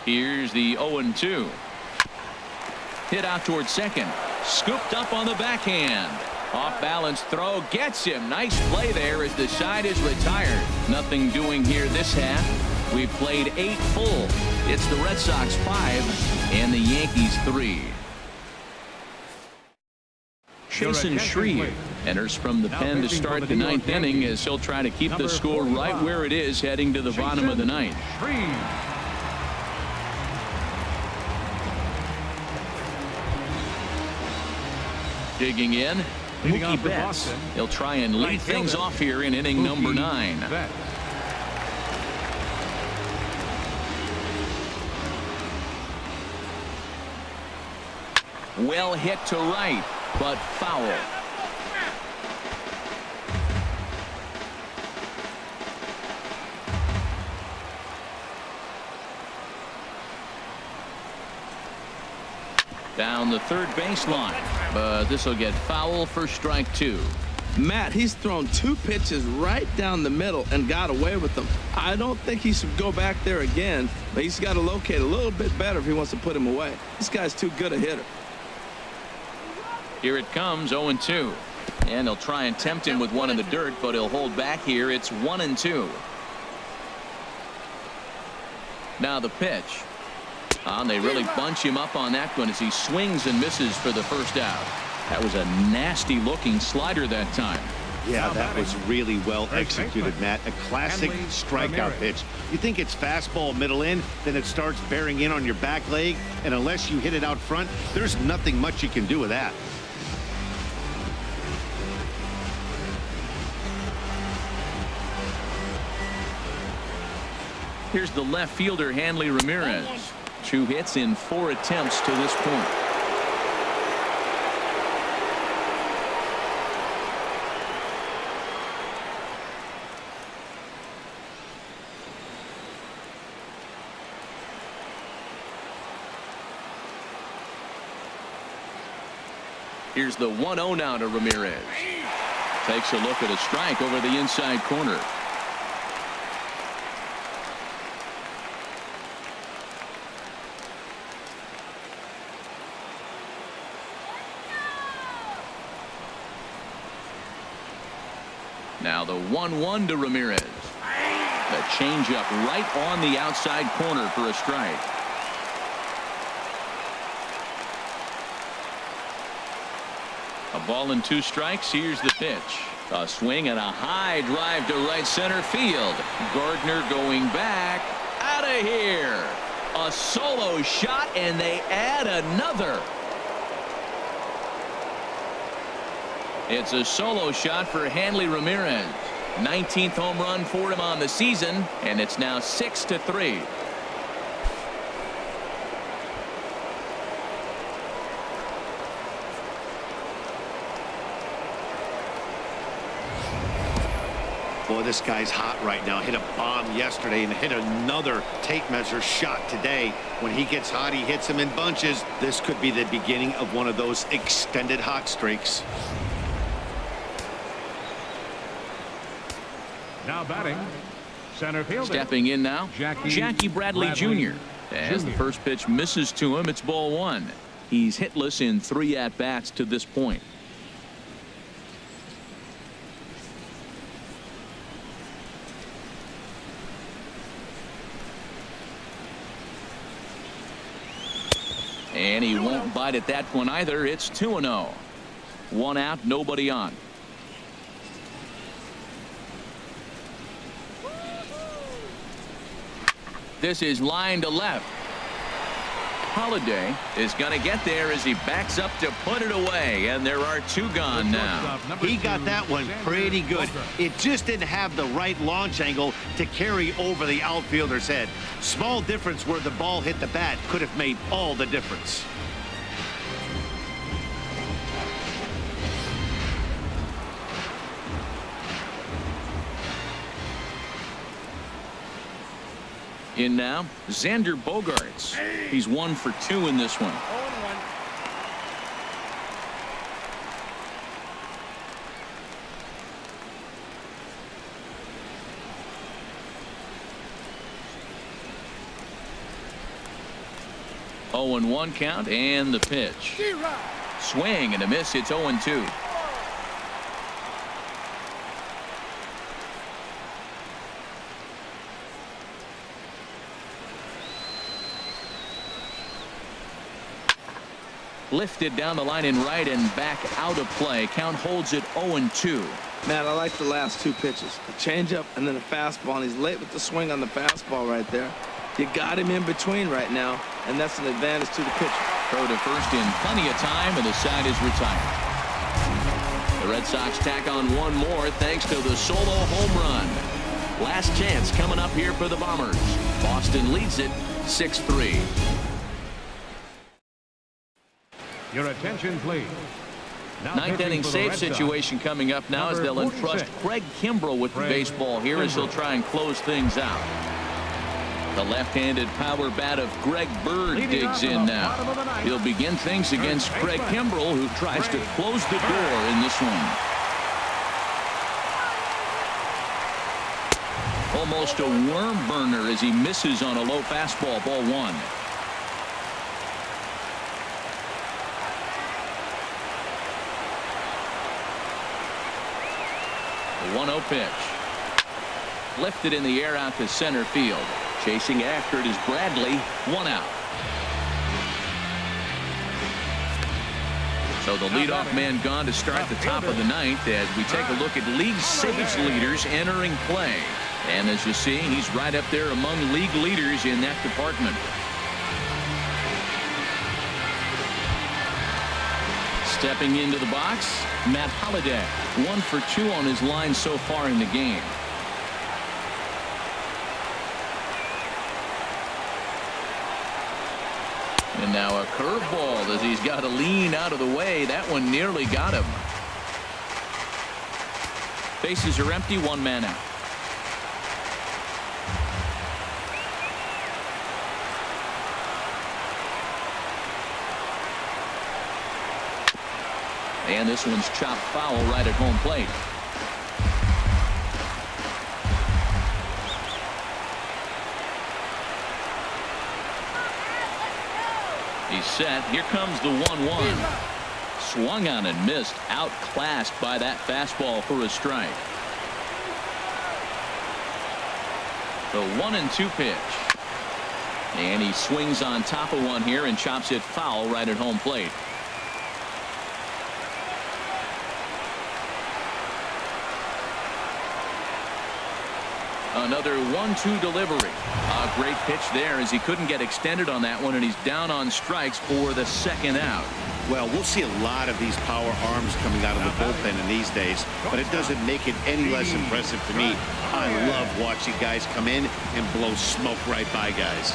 Here's the 0 and 2. Hit out towards second. Scooped up on the backhand. Off balance throw gets him. Nice play there as the side is retired. Nothing doing here this half. We've played 8 full. It's the Red Sox 5 and the Yankees 3. Jason Shreve enters from the pen to start the 9th inning as he'll try to keep the score right where it is heading to the bottom of the 9th. Digging in, Mookie Betts. He'll try and lead things off here in inning number 9. Well hit to right, but foul. Down the third baseline, but this will get foul for strike 2. Matt, he's thrown 2 pitches right down the middle and got away with them. I don't think he should go back there again, but he's got to locate a little bit better if he wants to put him away. This guy's too good a hitter. Here it comes, 0 and 2. And he'll try and tempt him with one in the dirt, but he'll hold back here. It's 1 and 2. Now the pitch. And they really bunch him up on that one as he swings and misses for the first out. That was a nasty looking slider that time. Yeah, that was really well executed, Matt. A classic strikeout pitch. You think it's fastball middle in, then it starts bearing in on your back leg, and unless you hit it out front, there's nothing much you can do with that. Here's the left fielder, Hanley Ramirez. 2 hits in 4 attempts to this point. Here's the 1-0 now to Ramirez. Takes a look at a strike over the inside corner. Now the 1-1 to Ramirez. The changeup right on the outside corner for a strike. A ball and 2 strikes. Here's the pitch. A swing and a high drive to right center field. Gardner going back. Out of here. A solo shot, and they add another. It's a solo shot for Hanley Ramirez. 19th home run for him on the season, and it's now 6-3. Boy, this guy's hot right now. Hit a bomb yesterday and hit another tape measure shot today. When he gets hot, he hits them in bunches. This could be the beginning of one of those extended hot streaks. Now batting, center fielder. Stepping in now, Jackie Bradley Jr. As the first pitch misses to him, it's ball 1. He's hitless in 3 at-bats to this point. And he won't bite at that one either. It's 2-0. 1 out, nobody on. This is line to left. Holiday is going to get there as he backs up to put it away, and there are two gone now. He got that one pretty good. It just didn't have the right launch angle to carry over the outfielder's head. Small difference where the ball hit the bat could have made all the difference. In now, Xander Bogaerts. He's 1 for 2 in this one. 0-1. Oh, 0-1 count, and the pitch. Swing and a miss. It's 0-2. Lifted down the line in right and back out of play. Count holds it 0-2. Man, I like the last two pitches. A changeup and then a fastball, and he's late with the swing on the fastball right there. You got him in between right now, and that's an advantage to the pitcher. Throw to first in plenty of time, and the side is retired. The Red Sox tack on one more thanks to the solo home run. Last chance coming up here for the Bombers. Boston leads it 6-3. Your attention, please. Now Ninth pitching inning for the save Red Sox, situation coming up now as number they'll entrust 46, Craig Kimbrell with the Craig baseball here as he'll Kimbrell. try and close things out. The left-handed power bat of Greg Bird Leading off digs in in the now. bottom of the ninth, He'll begin things against third Craig baseman, Kimbrell, who tries to Craig close the Bird. door in this one. Almost a worm burner as he misses on a low fastball, ball one. The 1-0 pitch. Lifted in the air out to center field. Chasing after it is Bradley. 1 out. So the leadoff man gone to start the top of the ninth as we take a look at league saves leaders entering play. And as you see, he's right up there among league leaders in that department. Stepping into the box, Matt Holliday. 1 for 2 on his line so far in the game. And now a curveball as he's got to lean out of the way. That one nearly got him. Bases are empty, 1 man out. And this one's chopped foul right at home plate. He's set. Here comes the 1-1. Swung on and missed. Outclassed by that fastball for a strike. The 1-2 pitch. And he swings on top of one here and chops it foul right at home plate. Another 1-2 delivery. A great pitch there as he couldn't get extended on that one, and he's down on strikes for the 2nd out. Well, we'll see a lot of these power arms coming out of the bullpen in these days, but it doesn't make it any less impressive to me. I love watching guys come in and blow smoke right by guys.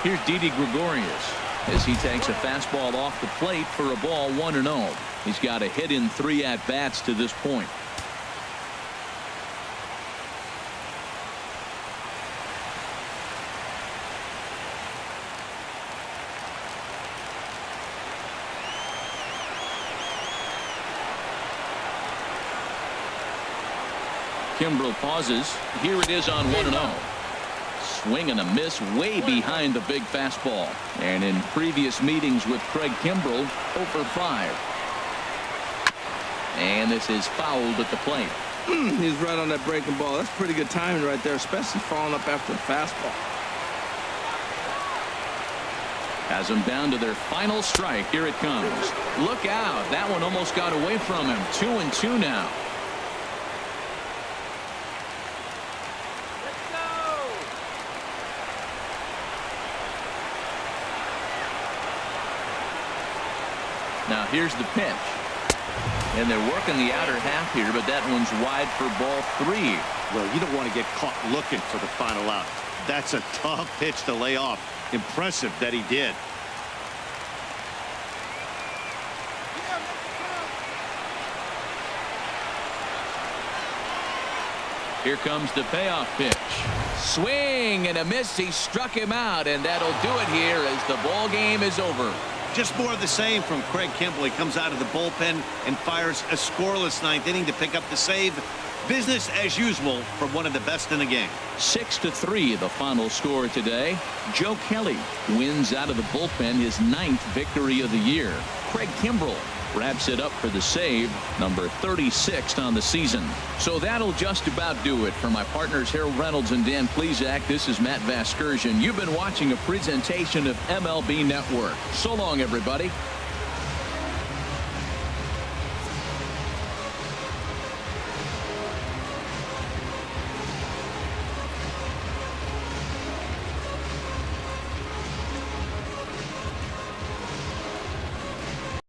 Here's Didi Gregorius as he takes a fastball off the plate for a ball 1-0. He's got a hit in 3 at-bats to this point. Kimbrell pauses. Here it is on 1-0. Swing and a miss way behind the big fastball. And in previous meetings with Craig Kimbrell, 0 for 5. And this is fouled at the plate. He's right on that breaking ball. That's pretty good timing right there, especially falling up after the fastball. Has them down to their final strike. Here it comes. Look out. That one almost got away from him. 2-2 now. Now here's the pitch. And they're working the outer half here, but that one's wide for ball 3. Well, you don't want to get caught looking for the final out. That's a tough pitch to lay off. Impressive that he did. Here comes the payoff pitch. Swing and a miss. He struck him out, and that'll do it here as the ball game is over. Just more of the same from Craig Kimbrel. He comes out of the bullpen and fires a scoreless ninth inning to pick up the save. Business as usual from one of the best in the game. 6-3 the final score today. Joe Kelly wins out of the bullpen his 9th victory of the year. Craig Kimbrel wraps it up for the save, number 36 on the season. So that'll just about do it. For my partners Harold Reynolds and Dan Plesac, this is Matt Vasgersian. You've been watching a presentation of MLB Network. So long, everybody.